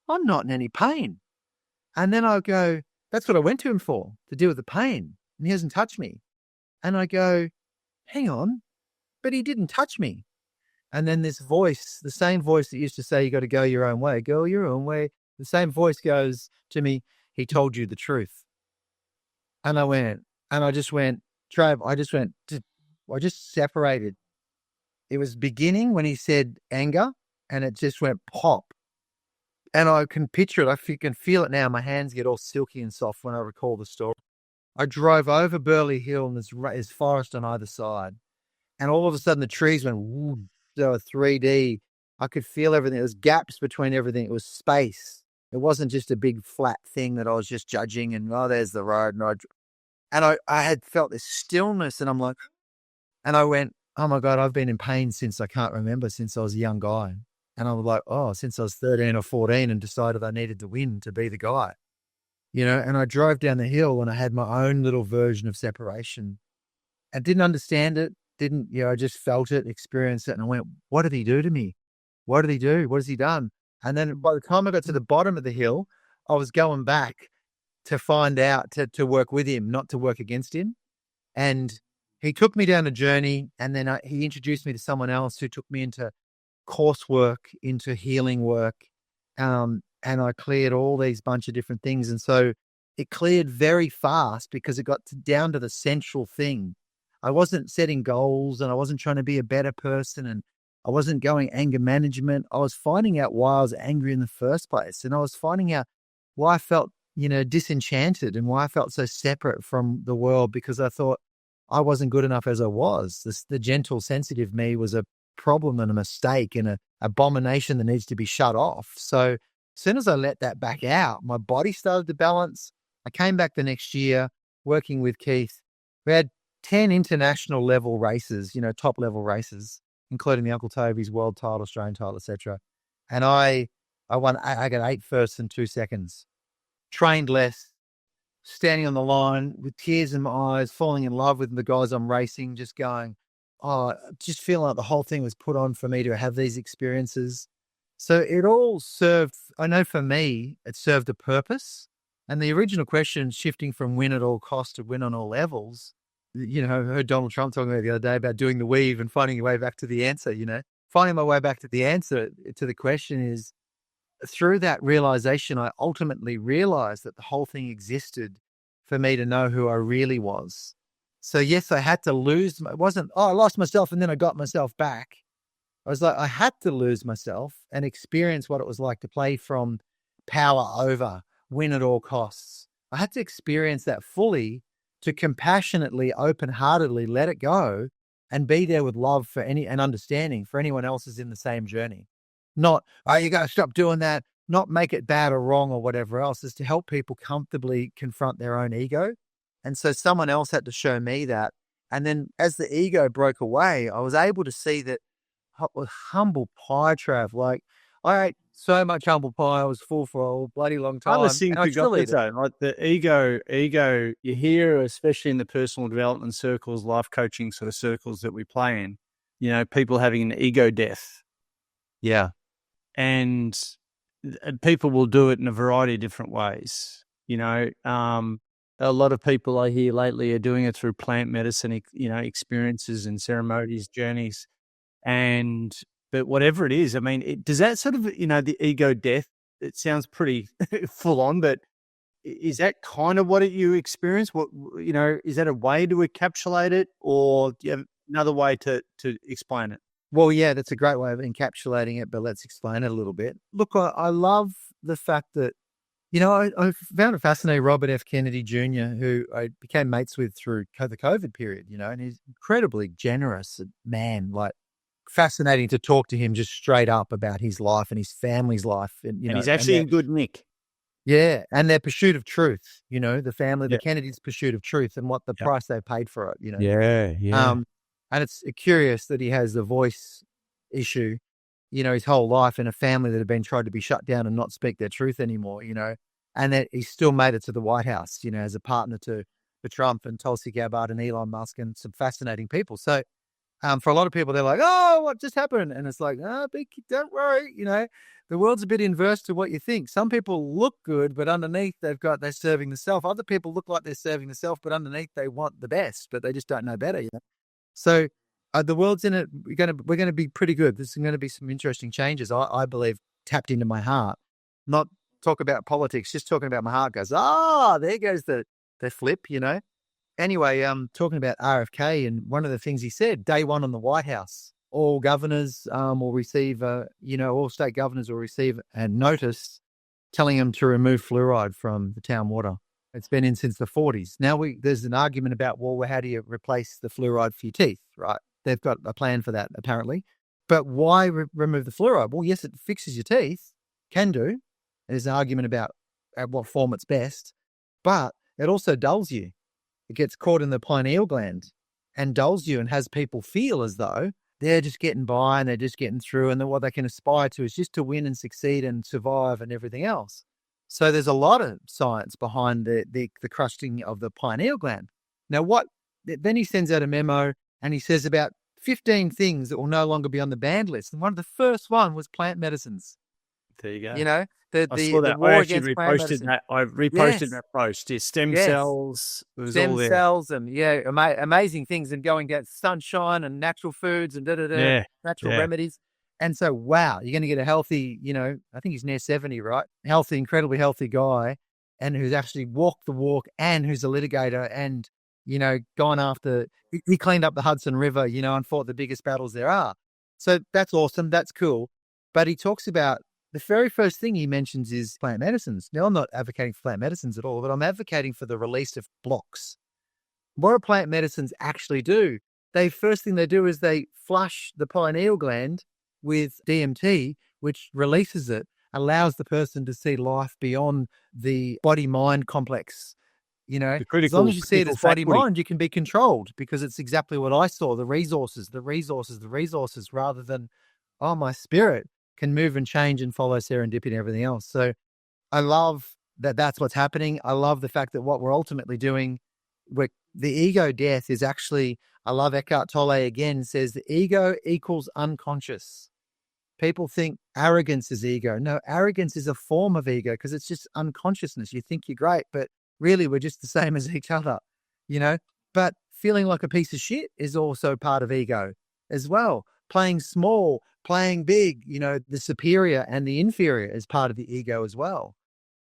I'm not in any pain. And then I go, that's what I went to him for, to deal with the pain. And he hasn't touched me. And I go, hang on, but he didn't touch me. And then this voice, the same voice that used to say, you got to go your own way, go your own way. The same voice goes to me, he told you the truth. And I just went, Trav, I just separated. It was beginning when he said anger and it just went pop. And I can picture it. I can feel it now. My hands get all silky and soft when I recall the story. I drove over Burley Hill and there's forest on either side. And all of a sudden the trees went, woo, so 3D. I could feel everything. There was gaps between everything. It was space. It wasn't just a big flat thing that I was just judging and, there's the road. And I had felt this stillness and I'm like, and I went, oh my God, I've been in pain since I can't remember, since I was a young guy. And I was like, since I was 13 or 14 and decided I needed to win to be the guy, and I drove down the hill and I had my own little version of separation. I didn't understand it. I just felt it, experienced it. And I went, what did he do to me? What did he do? What has he done? And then by the time I got to the bottom of the hill, I was going back to find out, to work with him, not to work against him. And he took me down a journey and then he introduced me to someone else who took me into coursework, into healing work. And I cleared all these bunch of different things. And so it cleared very fast because it got down to the central thing. I wasn't setting goals and I wasn't trying to be a better person and I wasn't going anger management. I was finding out why I was angry in the first place. And I was finding out why I felt, disenchanted and why I felt so separate from the world because I thought I wasn't good enough as I was. The gentle, sensitive me was a problem and a mistake and an abomination that needs to be shut off. So as soon as I let that back out, my body started to balance. I came back the next year working with Keith. We had 10 international level races, top level races, including the Uncle Toby's world title, Australian title, etc. And I won. I got 8 firsts and 2 seconds. Trained less, standing on the line with tears in my eyes, falling in love with the guys I'm racing, just going, just feeling like the whole thing was put on for me to have these experiences. So it all served, I know for me, it served a purpose. And the original question, shifting from win at all costs to win on all levels, I heard Donald Trump talking about the other day about doing the weave and finding your way back to the answer, finding my way back to the answer to the question is, through that realization, I ultimately realized that the whole thing existed for me to know who I really was. So yes, I had to lose. It wasn't, I lost myself and then I got myself back. I was like, I had to lose myself and experience what it was like to play from power over, win at all costs. I had to experience that fully to compassionately, open-heartedly let it go and be there with love and understanding for anyone else who's in the same journey. Not, you got to stop doing that, not make it bad or wrong or whatever else, is to help people comfortably confront their own ego. And so someone else had to show me that. And then as the ego broke away, I was able to see that I was humble pie, Trav. Like, I ate So much humble pie. I was full for a bloody long time. Other things and I we still got eat it. though, like the ego, you hear, especially in the personal development circles, life coaching sort of circles that we play in, people having an ego death. Yeah. And people will do it in a variety of different ways. A lot of people I hear lately are doing it through plant medicine, experiences and ceremonies, journeys. But whatever it is, I mean, does that sort of, the ego death, it sounds pretty full on, but is that kind of what you experience? What, is that a way to encapsulate it, or do you have another way to explain it? Well, yeah, that's a great way of encapsulating it, but let's explain it a little bit. Look, I love the fact that, I found it fascinating, Robert F. Kennedy Jr., who I became mates with through the COVID period, and he's incredibly generous man, like fascinating to talk to him just straight up about his life and his family's life. And he's actually in good nick. Yeah, and their pursuit of truth, the family, the Kennedys' pursuit of truth and what the price they paid for it, Yeah. And it's curious that he has the voice issue, his whole life in a family that had been tried to be shut down and not speak their truth anymore, and that he still made it to the White House, as a partner to Trump and Tulsi Gabbard and Elon Musk and some fascinating people. So for a lot of people, they're like, oh, what just happened? And it's like, don't worry, the world's a bit inverse to what you think. Some people look good, but underneath they're serving the self. Other people look like they're serving the self, but underneath they want the best, but they just don't know better, So the world's in it. We're going to be pretty good. There's going to be some interesting changes. I believe tapped into my heart, not talk about politics, just talking about my heart goes, there goes the flip, Anyway, talking about RFK, and one of the things he said, day one on the White House, all governors will receive, all state governors will receive a notice telling them to remove fluoride from the town water. It's been in since the 40s. Now there's an argument about, well, how do you replace the fluoride for your teeth, right? They've got a plan for that, apparently. But why remove the fluoride? Well, yes, it fixes your teeth, can do. There's an argument about at what form it's best, but it also dulls you. It gets caught in the pineal gland and dulls you and has people feel as though they're just getting by and they're just getting through, and then what they can aspire to is just to win and succeed and survive and everything else. So there's a lot of science behind the crushing of the pineal gland. Now, then he sends out a memo and he says about 15 things that will no longer be on the banned list. And one of the first one was plant medicines. There you go. I saw that. I actually reposted that. I reposted that post. Yeah, stem cells. It was stem all there. cells and amazing things, and go and get sunshine and natural foods and natural remedies. And so, wow, you're going to get a healthy, I think he's near 70, right? Healthy, incredibly healthy guy, and who's actually walked the walk and who's a litigator and, gone after, he cleaned up the Hudson River, and fought the biggest battles there are. So that's awesome. That's cool. But he talks about the very first thing he mentions is plant medicines. Now, I'm not advocating for plant medicines at all, but I'm advocating for the release of blocks. What do plant medicines actually do? First thing they do is they flush the pineal gland with DMT, which releases it, allows the person to see life beyond the body-mind complex. As long as you see it as body-mind, you can be controlled, because it's exactly what I saw, the resources, rather than, my spirit can move and change and follow serendipity and everything else. So I love that that's what's happening. I love the fact that what we're ultimately doing, the ego death is actually, I love Eckhart Tolle again, says the ego equals unconscious. People think arrogance is ego. No, arrogance is a form of ego because it's just unconsciousness. You think you're great, but really we're just the same as each other, But feeling like a piece of shit is also part of ego as well. Playing small, playing big, the superior and the inferior is part of the ego as well.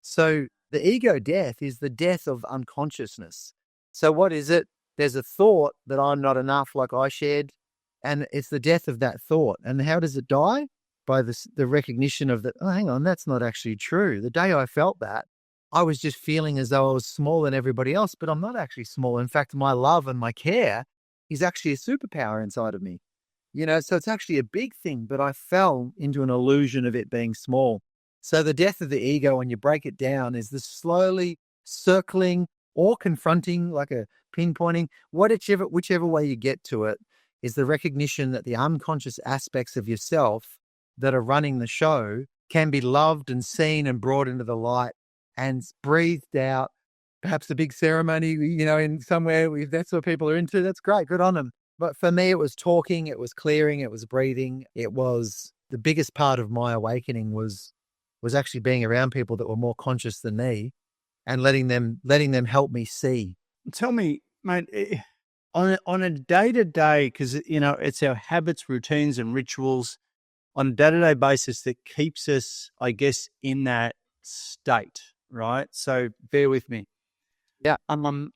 So the ego death is the death of unconsciousness. So what is it? There's a thought that I'm not enough, like I shared, and it's the death of that thought. And how does it die? By the recognition of that, hang on, that's not actually true. The day I felt that, I was just feeling as though I was smaller than everybody else, but I'm not actually small. In fact, my love and my care is actually a superpower inside of me. So it's actually a big thing, but I fell into an illusion of it being small. So the death of the ego, when you break it down, is the slowly circling or confronting, like a pinpointing, whichever way you get to it, is the recognition that the unconscious aspects of yourself that are running the show can be loved and seen and brought into the light and breathed out. Perhaps a big ceremony, in somewhere, if that's what people are into, that's great. Good on them. But for me, it was talking, it was clearing, it was breathing. It was the biggest part of my awakening was actually being around people that were more conscious than me and letting them help me see. Tell me, mate, on a day-to-day, because, it's our habits, routines and rituals on a day-to-day basis that keeps us, I guess, in that state, right? So bear with me. Yeah.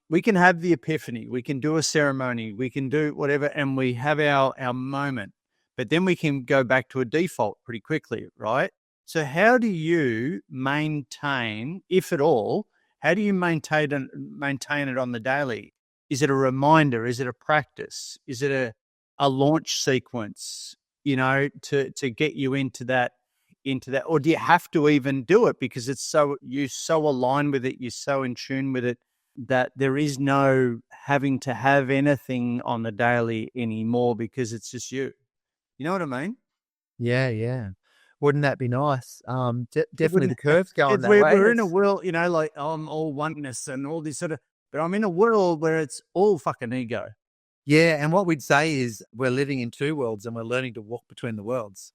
We can have the epiphany, we can do a ceremony, we can do whatever, and we have our moment, but then we can go back to a default pretty quickly, right? So how do you maintain, if at all, how do you maintain it on the daily? Is it a reminder? Is it a practice? Is it a launch sequence, to get you into that? Or do you have to even do it because you're so aligned with it, you're so in tune with it, that there is no having to have anything on the daily anymore because it's just you? You know what I mean? Yeah. Wouldn't that be nice? Definitely the curve's going that way. We're in a world, like I'm all oneness and all this sort of, but I'm in a world where it's all fucking ego. Yeah, and what we'd say is we're living in two worlds and we're learning to walk between the worlds,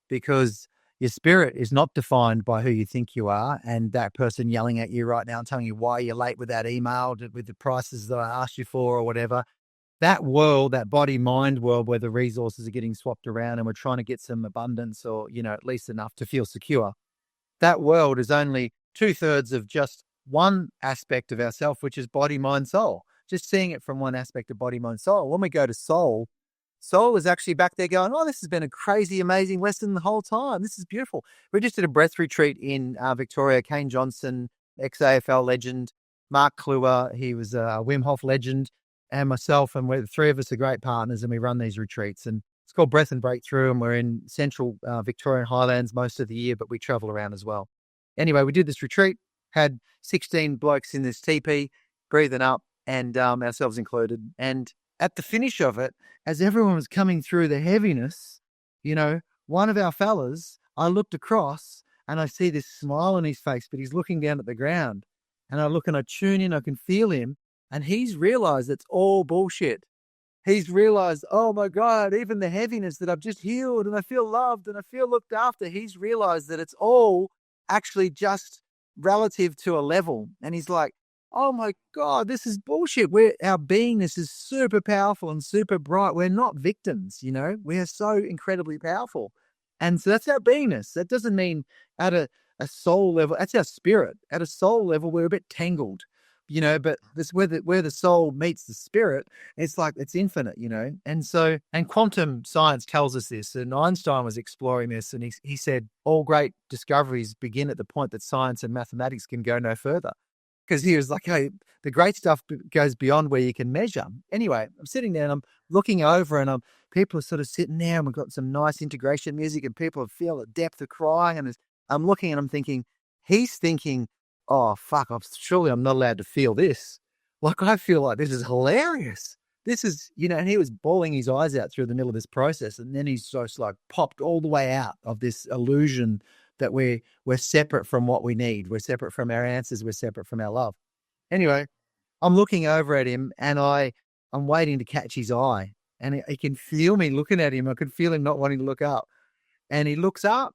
because your spirit is not defined by who you think you are and that person yelling at you right now and telling you why you're late with that email, with the prices that I asked you for or whatever. That world, that body-mind world where the resources are getting swapped around and we're trying to get some abundance or, at least enough to feel secure. That world is only 2/3 of just one aspect of ourself, which is body, mind, soul. Just seeing it from one aspect of body, mind, soul. When we go to soul is actually back there going, oh, this has been a crazy, amazing lesson the whole time. This is beautiful. We just did a breath retreat in Victoria. Kane Johnson, ex-AFL legend, Mark Kluwer, he was a Wim Hof legend, and myself, and the three of us are great partners, and we run these retreats. And it's called Breath and Breakthrough, and we're in central Victorian Highlands most of the year, but we travel around as well. Anyway, we did this retreat, had 16 blokes in this teepee, breathing up, and ourselves included. And at the finish of it, as everyone was coming through the heaviness, one of our fellas, I looked across and I see this smile on his face, but he's looking down at the ground. And I look and I tune in, I can feel him, and he's realized it's all bullshit. He's realized, oh my God, even the heaviness that I've just healed and I feel loved and I feel looked after, he's realized that it's all actually just relative to a level. And he's like, oh my God, this is bullshit. Our beingness is super powerful and super bright. We're not victims, we are so incredibly powerful. And so that's our beingness. That doesn't mean at a soul level, that's our spirit. At a soul level, we're a bit tangled, but this where the soul meets the spirit, it's like it's infinite, and quantum science tells us this. And Einstein was exploring this, and he said all great discoveries begin at the point that science and mathematics can go no further. Because he was like, hey, the great stuff goes beyond where you can measure. Anyway, I'm sitting there and I'm looking over and people are sort of sitting there and we've got some nice integration music and people feel the depth of crying. And I'm looking and I'm thinking, he's thinking, oh, fuck, surely I'm not allowed to feel this. Like, I feel like this is hilarious. This is, and he was bawling his eyes out through the middle of this process. And then he's just like popped all the way out of this illusion that we're separate from what we need. We're separate from our answers. We're separate from our love. Anyway, I'm looking over at him and I'm waiting to catch his eye. And he can feel me looking at him. I could feel him not wanting to look up. And he looks up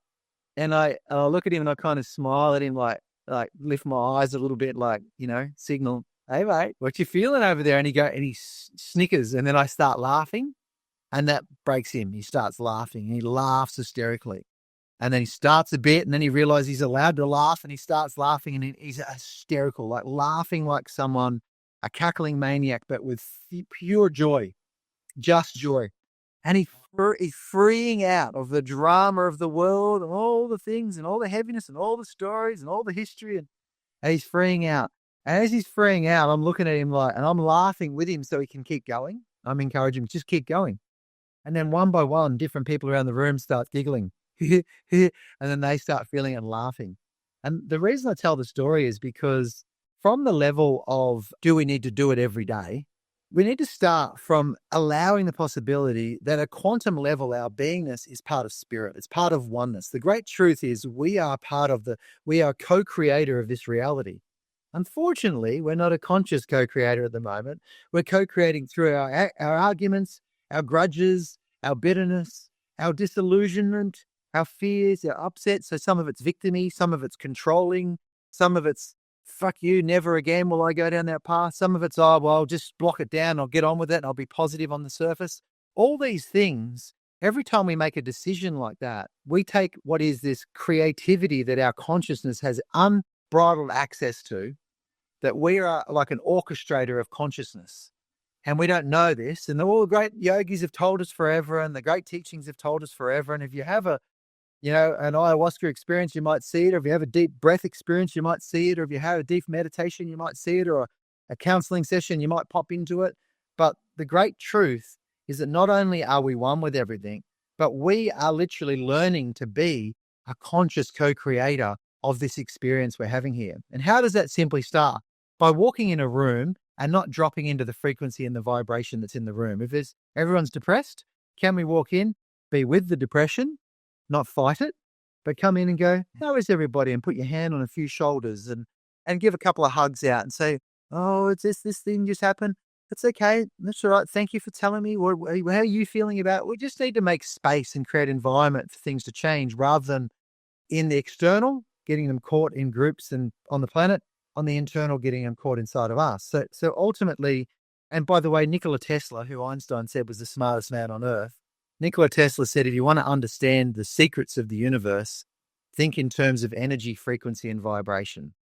and I look at him and I kind of smile at him, like lift my eyes a little bit, like, signal, hey, mate, what you feeling over there? And he snickers. And then I start laughing and that breaks him. He starts laughing and he laughs hysterically. And then he starts a bit and then he realizes he's allowed to laugh and he starts laughing and he's hysterical, like laughing like someone, a cackling maniac, but with pure joy, just joy. And he's freeing out of the drama of the world and all the things and all the heaviness and all the stories and all the history. And he's freeing out. And as he's freeing out, I'm looking at him and I'm laughing with him so he can keep going. I'm encouraging him, just keep going. And then one by one, different people around the room start giggling. And then they start feeling and laughing. And the reason I tell the story is because from the level of, do we need to do it every day? we need to start from allowing the possibility that at a quantum level, our beingness is part of spirit. It's part of oneness. The great truth is we are co-creator of this reality. Unfortunately, we're not a conscious co-creator at the moment. We're co-creating through our arguments, our grudges, our bitterness, our disillusionment, our fears, our upsets. So some of it's victimy, some of it's controlling, some of it's fuck you, never again will I go down that path. Some of it's, oh, well, just block it down. I'll get on with it and I'll be positive on the surface. All these things, every time we make a decision like that, we take what is this creativity that our consciousness has unbridled access to, that we are like an orchestrator of consciousness. And we don't know this. And all the great yogis have told us forever, and the great teachings have told us forever. And if you have an ayahuasca experience, you might see it. Or if you have a deep breath experience, you might see it. Or if you have a deep meditation, you might see it. Or a counseling session, you might pop into it. But the great truth is that not only are we one with everything, but we are literally learning to be a conscious co-creator of this experience we're having here. And how does that simply start? By walking in a room and not dropping into the frequency and the vibration that's in the room. If everyone's depressed, can we walk in, be with the depression, not fight it, but come in and go, how is everybody? And put your hand on a few shoulders and give a couple of hugs out and say, oh, it's this thing just happened. It's okay. That's all right. Thank you for telling me. How are you feeling about it? We just need to make space and create environment for things to change rather than in the external, getting them caught in groups and on the planet, on the internal, getting them caught inside of us. So ultimately, and by the way, Nikola Tesla, who Einstein said was the smartest man on earth, Nikola Tesla said, if you want to understand the secrets of the universe, think in terms of energy, frequency, and vibration.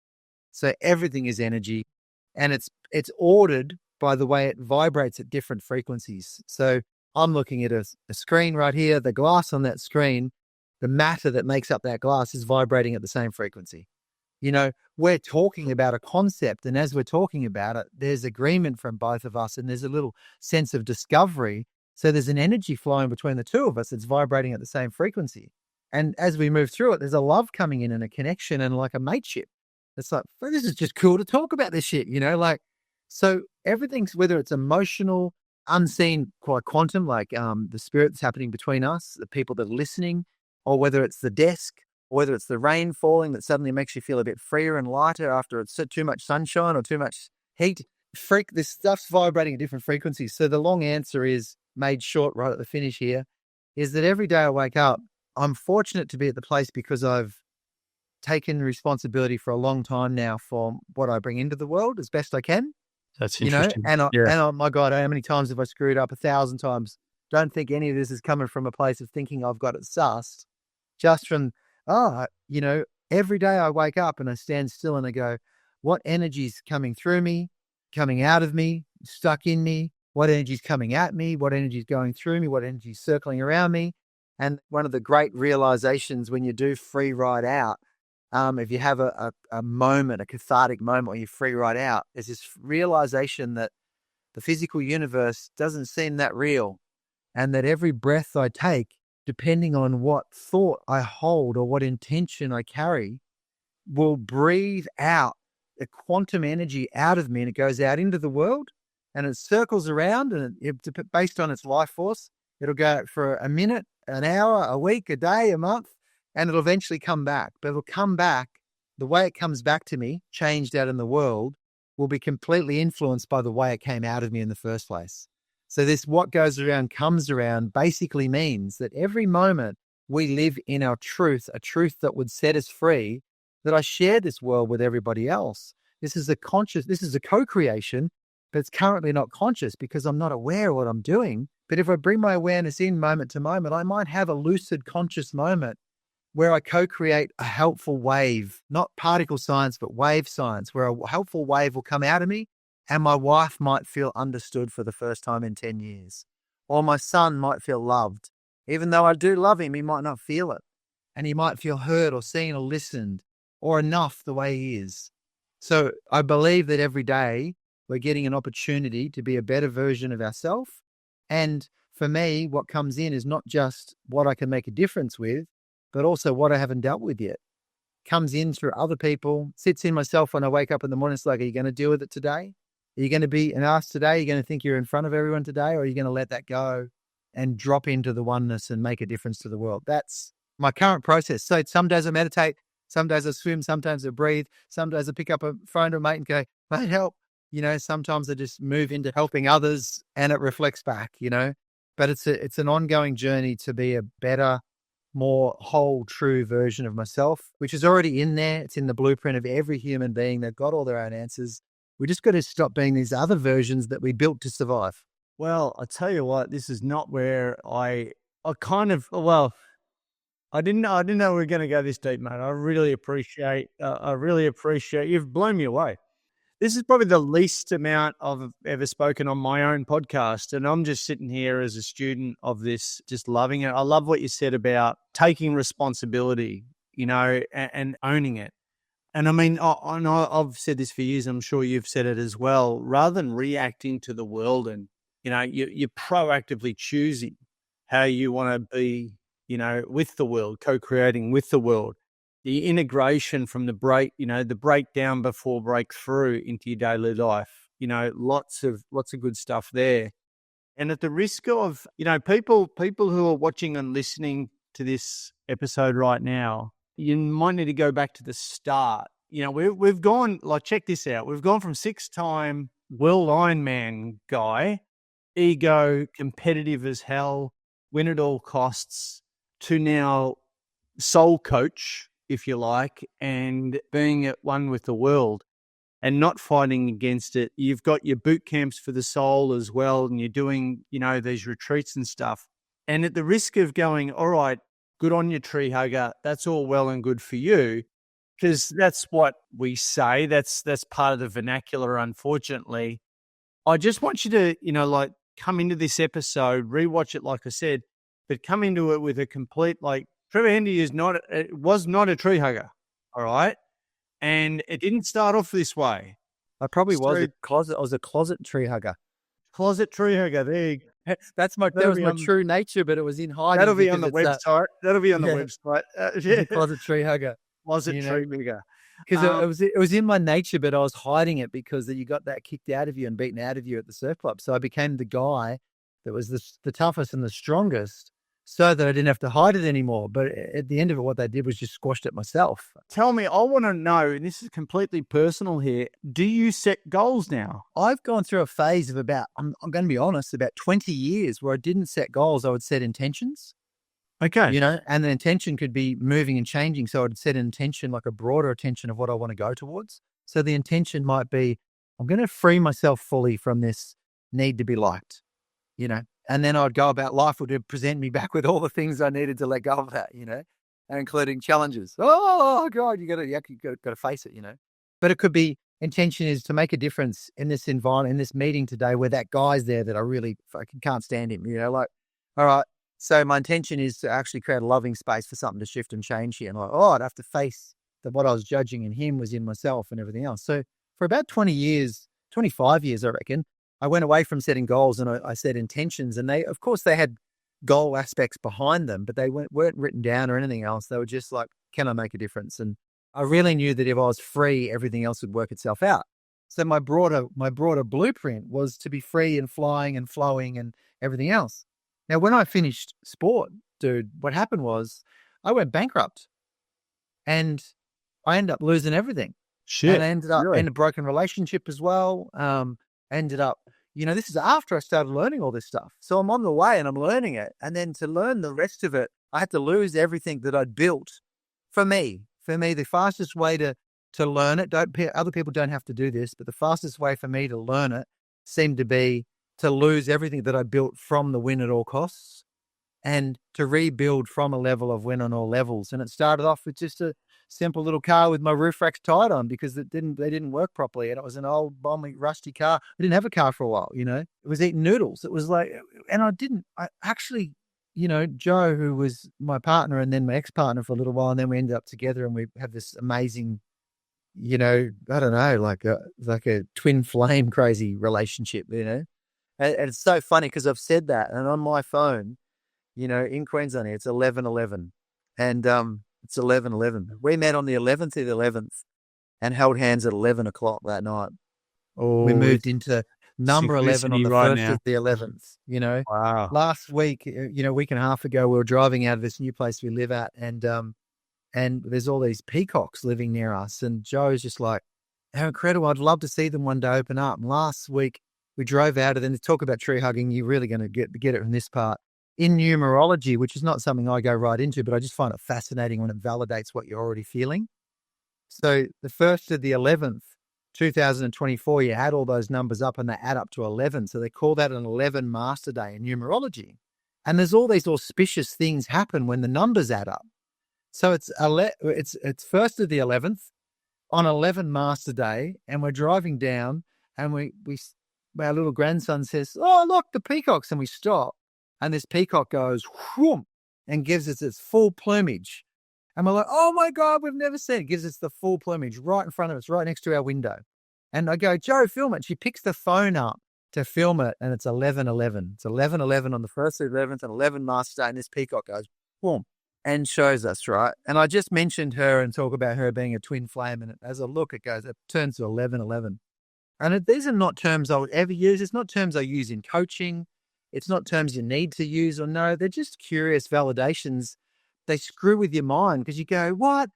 So everything is energy, and it's ordered by the way it vibrates at different frequencies. So I'm looking at a screen right here. The glass on that screen, the matter that makes up that glass is vibrating at the same frequency. We're talking about a concept, and as we're talking about it, there's agreement from both of us, and there's a little sense of discovery. So there's an energy flowing between the two of us that's vibrating at the same frequency. And as we move through it, there's a love coming in and a connection and like a mateship. It's like, well, this is just cool to talk about this shit, so everything's, whether it's emotional, unseen, quite quantum, like the spirit that's happening between us, the people that are listening, or whether it's the desk, or whether it's the rain falling that suddenly makes you feel a bit freer and lighter after it's too much sunshine or too much heat. This stuff's vibrating at different frequencies. So the long answer is, made short right at the finish here, is that every day I wake up, I'm fortunate to be at the place because I've taken responsibility for a long time now for what I bring into the world as best I can. That's interesting. And oh my God, how many times have I screwed up? 1,000 times. Don't think any of this is coming from a place of thinking I've got it sussed. Just from, every day I wake up and I stand still and I go, what energy's coming through me, coming out of me, stuck in me? What energy's coming at me? What energy's going through me? What energy's circling around me? And one of the great realizations when you do free ride out, if you have a moment, a cathartic moment where you free ride out, there's this realization that the physical universe doesn't seem that real, and that every breath I take, depending on what thought I hold or what intention I carry, will breathe out a quantum energy out of me, and it goes out into the world and it circles around, and based on its life force, it'll go for a minute, an hour, a week, a day, a month, and it'll eventually come back. But it'll come back, the way it comes back to me, changed out in the world, will be completely influenced by the way it came out of me in the first place. So this what goes around comes around basically means that every moment we live in our truth, a truth that would set us free, that I share this world with everybody else. This is a co-creation, but it's currently not conscious because I'm not aware of what I'm doing. But if I bring my awareness in moment to moment, I might have a lucid conscious moment where I co-create a helpful wave, not particle science, but wave science, where a helpful wave will come out of me and my wife might feel understood for the first time in 10 years. Or my son might feel loved. Even though I do love him, he might not feel it. And he might feel heard or seen or listened or enough the way he is. So I believe that every day we're getting an opportunity to be a better version of ourselves. And for me, what comes in is not just what I can make a difference with, but also what I haven't dealt with yet. Comes in through other people, sits in myself when I wake up in the morning. It's like, are you going to deal with it today? Are you going to be an ass today? Are you going to think you're in front of everyone today? Or are you going to let that go and drop into the oneness and make a difference to the world? That's my current process. So some days I meditate, some days I swim, sometimes I breathe, some days I pick up a phone to a mate and go, mate, help. Sometimes I just move into helping others and it reflects back, but it's an ongoing journey to be a better, more whole, true version of myself, which is already in there. It's in the blueprint of every human being. They've got all their own answers. We just got to stop being these other versions that we built to survive. Well, I tell you what, this is not where I didn't know we were going to go this deep, mate. I really appreciate you've blown me away. This is probably the least amount I've ever spoken on my own podcast. And I'm just sitting here as a student of this, just loving it. I love what you said about taking responsibility, and owning it. And I mean, I've said this for years. I'm sure you've said it as well. Rather than reacting to the world and, you're proactively choosing how you want to be, with the world, co-creating with the world. The integration from the breakdown before breakthrough into your daily life, lots of good stuff there. And at the risk of, people who are watching and listening to this episode right now, you might need to go back to the start. We've gone, check this out. We've gone from 6-time world Ironman guy, ego, competitive as hell, win at all costs, to now soul coach, if you like, and being at one with the world and not fighting against it. You've got your boot camps for the soul as well, and you're doing, these retreats and stuff. And at the risk of going, all right, good on you, tree hugger, that's all well and good for you, because that's what we say. That's part of the vernacular, unfortunately. I just want you to, come into this episode, rewatch it, like I said, but come into it with a complete, Trevor Hendy was not a tree hugger, all right? And it didn't start off this way. I probably was a closet tree hugger. Closet tree hugger, there you go. That was my true nature, but it was in hiding. That'll be on the website. That'll be on the website. Closet tree hugger. Closet tree hugger. Because it was in my nature, but I was hiding it because you got that kicked out of you and beaten out of you at the surf club. So I became the guy that was the toughest and the strongest, so that I didn't have to hide it anymore. But at the end of it, what they did was just squashed it myself. Tell me, I want to know, and this is completely personal here, do you set goals now? I've gone through a phase of I'm going to be honest, about 20 years where I didn't set goals. I would set intentions. Okay. And the intention could be moving and changing. So I'd set an intention, like a broader intention of what I want to go towards. So the intention might be, I'm going to free myself fully from this need to be liked, and then I'd go about life would present me back with all the things I needed to let go of that, including challenges. Oh God, you got to face it, But it could be intention is to make a difference in this environment, in this meeting today, where that guy's there that I really fucking can't stand him. All right. So my intention is to actually create a loving space for something to shift and change here. And I'd have to face that what I was judging in him was in myself and everything else. So for about 20 years, 25 years, I reckon, I went away from setting goals and I set intentions, and they had goal aspects behind them, but they weren't written down or anything else. They were just like, can I make a difference? And I really knew that if I was free, everything else would work itself out. So my broader blueprint was to be free and flying and flowing and everything else. Now, when I finished sport, dude, what happened was I went bankrupt and I ended up losing everything. Shit. And I ended up in a broken relationship as well. Ended up, this is after I started learning all this stuff. So I'm on the way and I'm learning it. And then to learn the rest of it, I had to lose everything that I'd built for me. For me, the fastest way to learn it, other people don't have to do this, but the fastest way for me to learn it seemed to be to lose everything that I built from the win at all costs and to rebuild from a level of win on all levels. And it started off with just a simple little car with my roof racks tied on because they didn't work properly. And it was an old, bomby, rusty car. I didn't have a car for a while, It was eating noodles. It was and I actually, Joe, who was my partner and then my ex-partner for a little while, and then we ended up together and we have this amazing, I don't know, like a twin flame crazy relationship, And it's so funny because I've said that, and on my phone, in Queensland, it's 11/11, and it's 11/11. We met on the 11th of the 11th and held hands at 11 o'clock that night. Oh, We moved into number 11 on synchronicity the right 1st now. of the 11th, Wow. Last week, a week and a half ago, we were driving out of this new place we live at, and there's all these peacocks living near us. And Joe's just like, how incredible. I'd love to see them one day open up. And last week we drove out, and then to talk about tree hugging, you're really going to get it from this part. In numerology, which is not something I go right into, but I just find it fascinating when it validates what you're already feeling. So the 1st of the 11th, 2024, you add all those numbers up and they add up to 11. So they call that an 11 master day in numerology. And there's all these auspicious things happen when the numbers add up. So it's 1st of the 11th on 11 master day, and we're driving down, and our little grandson says, "Oh, look, the peacocks." And we stop, and this peacock goes whoom, and gives us its full plumage. And we're like, "Oh my God, we've never seen it." Gives us the full plumage right in front of us, right next to our window. And I go, "Joe, film it." She picks the phone up to film it, and it's 11:11. It's 11:11 on the 1st of the 11th, and 11 master day, and this peacock goes boom and shows us, right? And I just mentioned her and talk about her being a twin flame, and as I look, it turns to 11:11. And these are not terms I would ever use. It's not terms I use in coaching. It's not terms you need to use or know. They're just curious validations. They screw with your mind because you go, what?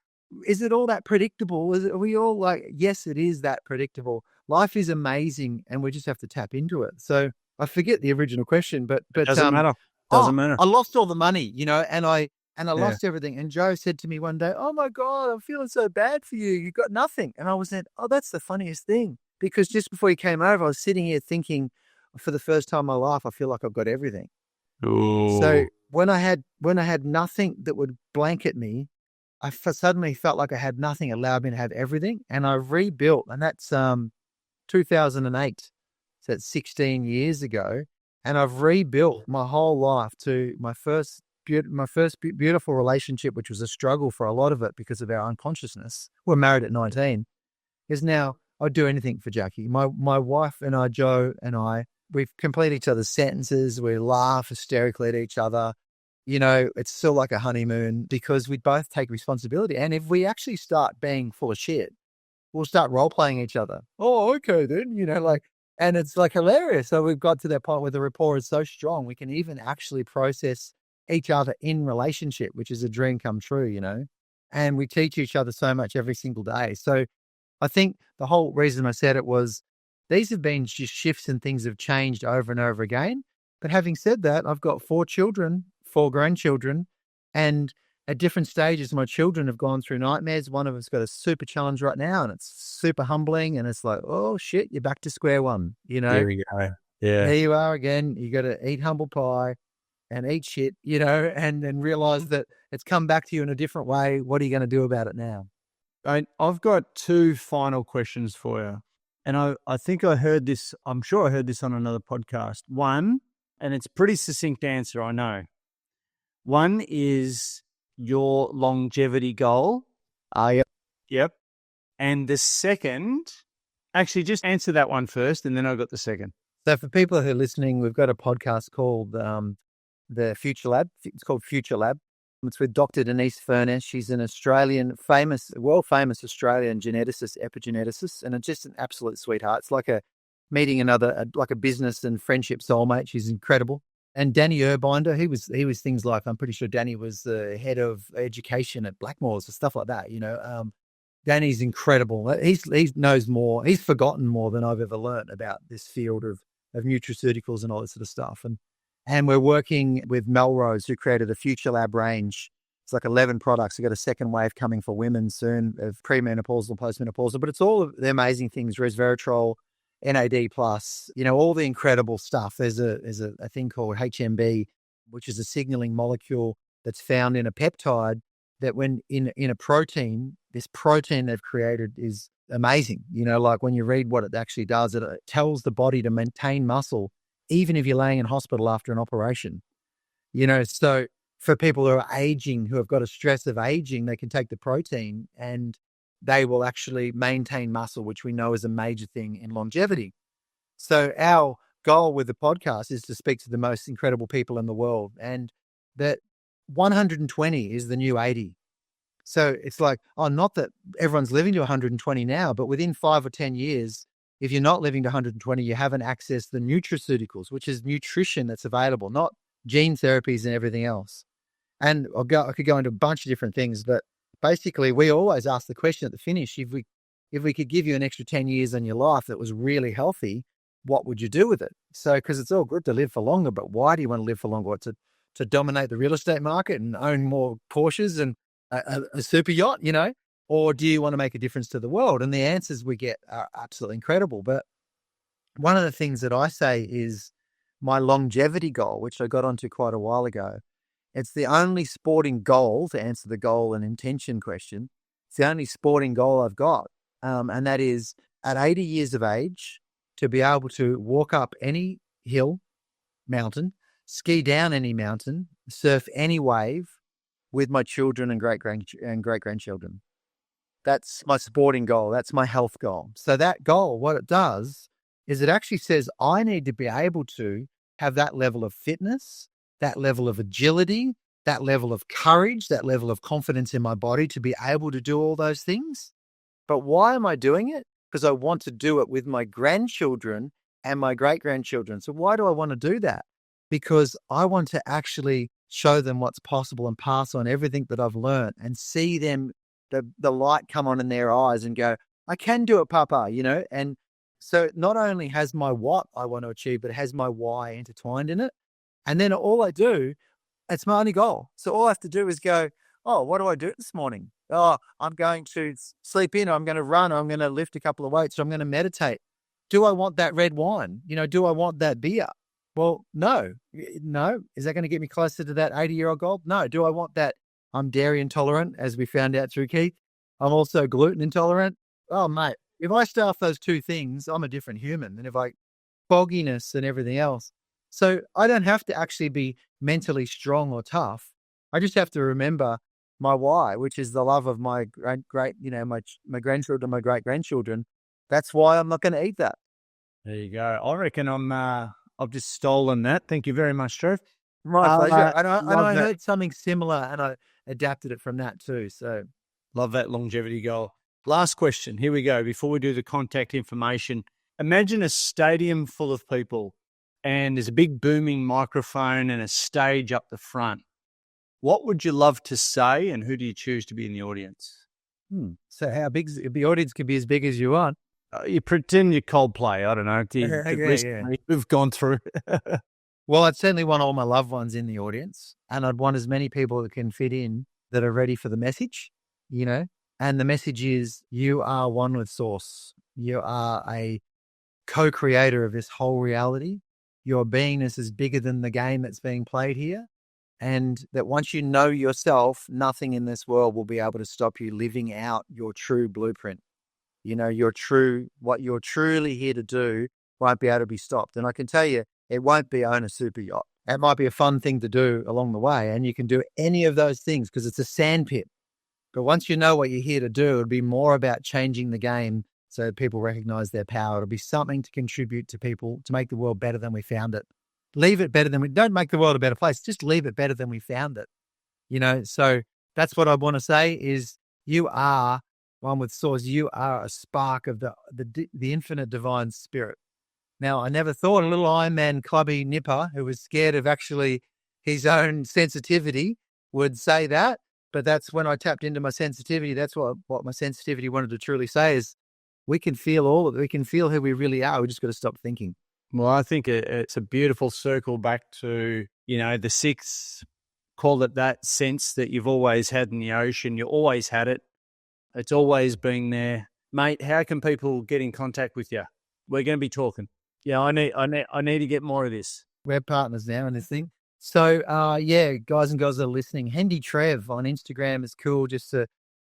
Is it all that predictable? Are we all like, yes, it is that predictable. Life is amazing, and we just have to tap into it. So I forget the original question, but Doesn't matter. Doesn't matter. I lost all the money, and I lost everything. And Joe said to me one day, "Oh my God, I'm feeling so bad for you. You got nothing." And I was like, "Oh, that's the funniest thing." Because just before he came over, I was sitting here thinking, for the first time in my life, I feel like I've got everything. Ooh. So when I had nothing that would blanket me, I suddenly felt like I had nothing, allowed me to have everything. And I rebuilt, and that's 2008. So that's 16 years ago. And I've rebuilt my whole life to my first beautiful relationship, which was a struggle for a lot of it because of our unconsciousness. We're married at 19. Is now I'd do anything for Jackie. My wife and I, Joe and I, we complete each other's sentences. We laugh hysterically at each other. It's still like a honeymoon because we both take responsibility. And if we actually start being full of shit, we'll start role playing each other. Oh, okay then, and it's like hilarious. So we've got to that point where the rapport is so strong, we can even actually process each other in relationship, which is a dream come true, and we teach each other so much every single day. So I think the whole reason I said it was these have been just shifts and things have changed over and over again. But having said that, I've got 4 children, 4 grandchildren, and at different stages, my children have gone through nightmares. One of them's got a super challenge right now, and it's super humbling. And it's like, oh shit, you're back to square one. There we go. Yeah. There you are again. You got to eat humble pie and eat shit, and then realize that it's come back to you in a different way. What are you going to do about it now? I've got 2 final questions for you. And I think I heard this, I'm sure I heard this on another podcast. One, and it's a pretty succinct answer, I know. One is your longevity goal. Yep. Yep. And the second, actually just answer that one first and then I've got the second. So for people who are listening, we've got a podcast called the Future Lab. It's called Future Lab. It's with Dr. Denise Furness. She's an world famous Australian geneticist, epigeneticist, and just an absolute sweetheart. It's like meeting like a business and friendship soulmate. She's incredible. And Danny Urbinder, he was things like, I'm pretty sure Danny was the head of education at Blackmores or stuff like that. Danny's incredible. He knows more. He's forgotten more than I've ever learned about this field of nutraceuticals and all this sort of stuff. And we're working with Melrose, who created a Future Lab range. It's like 11 products. We've got a second wave coming for women soon of premenopausal, postmenopausal, but it's all of the amazing things, resveratrol, NAD+, all the incredible stuff. There's a thing called HMB, which is a signaling molecule that's found in a peptide that when in a protein, this protein they've created is amazing. Like when you read what it actually does, it tells the body to maintain muscle even if you're laying in hospital after an operation. So for people who are aging, who have got a stress of aging, they can take the protein and they will actually maintain muscle, which we know is a major thing in longevity. So our goal with the podcast is to speak to the most incredible people in the world, and that 120 is the new 80. So it's like, not that everyone's living to 120 now, but within 5 or 10 years, if you're not living to 120, you haven't accessed the nutraceuticals, which is nutrition that's available, not gene therapies and everything else. And I could go into a bunch of different things, but basically we always ask the question at the finish, if we could give you an extra 10 years in your life that was really healthy, what would you do with it? So, because it's all good to live for longer, but why do you want to live for longer? To dominate the real estate market and own more Porsches and a super yacht, or do you want to make a difference to the world? And the answers we get are absolutely incredible. But one of the things that I say is my longevity goal, which I got onto quite a while ago. It's the only sporting goal, to answer the goal and intention question. It's the only sporting goal I've got. And that is at 80 years of age to be able to walk up any hill, mountain, ski down any mountain, surf any wave with my children and great-grandchildren. That's my sporting goal. That's my health goal. So that goal, what it does is it actually says I need to be able to have that level of fitness, that level of agility, that level of courage, that level of confidence in my body to be able to do all those things. But why am I doing it? Because I want to do it with my grandchildren and my great-grandchildren. So why do I want to do that? Because I want to actually show them what's possible and pass on everything that I've learned and see them, the light come on in their eyes and go, I can do it, Papa, And so not only has my what I want to achieve, but it has my why intertwined in it. And then all I do, it's my only goal. So all I have to do is go, oh, what do I do this morning? Oh, I'm going to sleep in, or I'm going to run, or I'm going to lift a couple of weights, or I'm going to meditate. Do I want that red wine? Do I want that beer? Well, no. Is that going to get me closer to that 80-year-old goal? No. Do I want that? I'm dairy intolerant, as we found out through Keith. I'm also gluten intolerant. Oh, mate, if I stay off those two things, I'm a different human. And if fogginess and everything else. So I don't have to actually be mentally strong or tough. I just have to remember my why, which is the love of my my grandchildren, my great-grandchildren. That's why I'm not going to eat that. There you go. I reckon I've just stolen that. Thank you very much, Trev. My pleasure. And I heard something similar and I adapted it from that too. So love that longevity goal. Last question. Here we go. Before we do the contact information, imagine a stadium full of people and there's a big booming microphone and a stage up the front. What would you love to say and who do you choose to be in the audience? So how big? The audience can be as big as you want. You pretend you're Coldplay. I don't know. We've gone through. Well, I'd certainly want all my loved ones in the audience, and I'd want as many people that can fit in that are ready for the message, and the message is you are one with Source. You are a co-creator of this whole reality. Your beingness is bigger than the game that's being played here. And that once you know yourself, nothing in this world will be able to stop you living out your true blueprint. What you're truly here to do won't be able to be stopped. And I can tell you, it won't be own a super yacht. It might be a fun thing to do along the way. And you can do any of those things because it's a sandpit. But once you know what you're here to do, it'll be more about changing the game so that people recognize their power. It'll be something to contribute to people to make the world better than we found it. Leave it better than don't make the world a better place. Just leave it better than we found it. So that's what I want to say is you are one with Source. You are a spark of the infinite divine spirit. Now, I never thought a little Ironman clubby nipper who was scared of actually his own sensitivity would say that. But that's when I tapped into my sensitivity. That's what my sensitivity wanted to truly say is we can feel we can feel who we really are. We just got to stop thinking. Well, I think it's a beautiful circle back to, the sixth, call it that sense that you've always had in the ocean. You always had it. It's always been there. Mate, how can people get in contact with you? We're going to be talking. Yeah, I need to get more of this. We're partners now in this thing. So, guys and girls that are listening, Hendy Trev on Instagram is cool.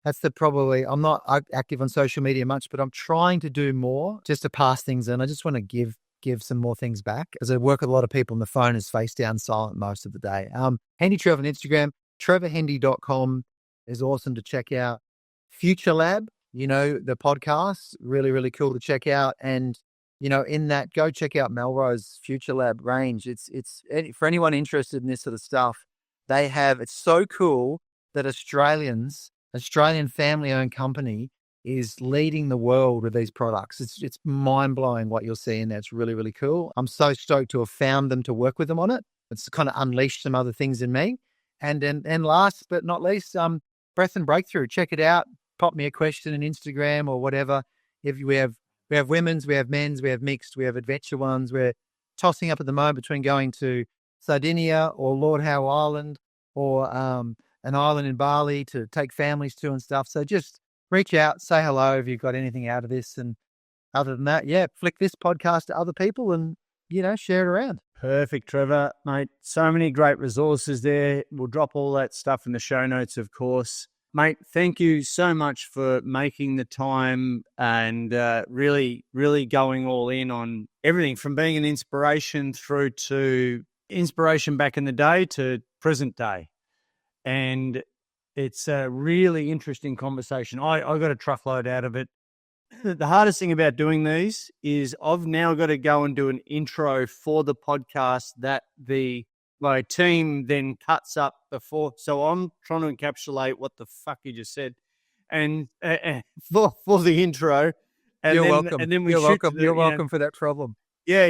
I'm not active on social media much, but I'm trying to do more just to pass things in. I just want to give some more things back. As I work with a lot of people on the phone is face down silent most of the day. Hendy Trev on Instagram, trevorhendy.com is awesome to check out. Future Lab, the podcast, really, really cool to check out. And, in that, go check out Melrose Future Lab range. It's for anyone interested in this sort of stuff, it's so cool that Australian family owned company is leading the world with these products. It's mind-blowing what you'll see in there. It's really, really cool. I'm so stoked to have found them, to work with them on it. It's kind of unleashed some other things in me. And last but not least, Breath and Breakthrough. Check it out. Pop me a question on Instagram or whatever. If we have women's, we have men's, we have mixed, we have adventure ones. We're tossing up at the moment between going to Sardinia or Lord Howe Island or an island in Bali to take families to and stuff. So just reach out, say hello if you've got anything out of this. And other than that, yeah, flick this podcast to other people and, share it around. Perfect, Trevor, mate. So many great resources there. We'll drop all that stuff in the show notes, of course. Mate, thank you so much for making the time and really, really going all in on everything from being an inspiration through to inspiration back in the day to present day. And it's a really interesting conversation. I got a truckload out of it. The hardest thing about doing these is I've now got to go and do an intro for the podcast that my team then cuts up before. So I'm trying to encapsulate what the fuck you just said, and for the intro. And You're welcome. And then You're welcome. You're welcome for that problem. Yeah.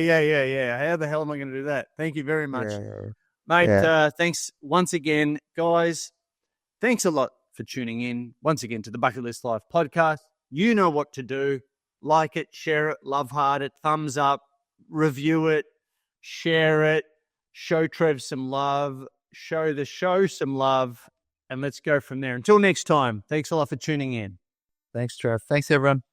How the hell am I going to do that? Thank you very much, mate. Yeah. Thanks once again, guys. Thanks a lot for tuning in once again to the Bucket List Life podcast. You know what to do. Like it, share it, love heart it, thumbs up, review it, share it, show Trev some love, show the show some love, and let's go from there. Until next time, thanks a lot for tuning in. Thanks, Trev. Thanks, everyone.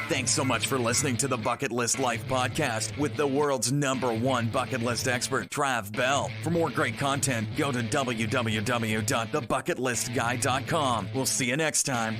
Thanks so much for listening to the Bucket List Life podcast with the world's #1 bucket list expert, Trav Bell. For more great content, go to www.thebucketlistguy.com. We'll see you next time.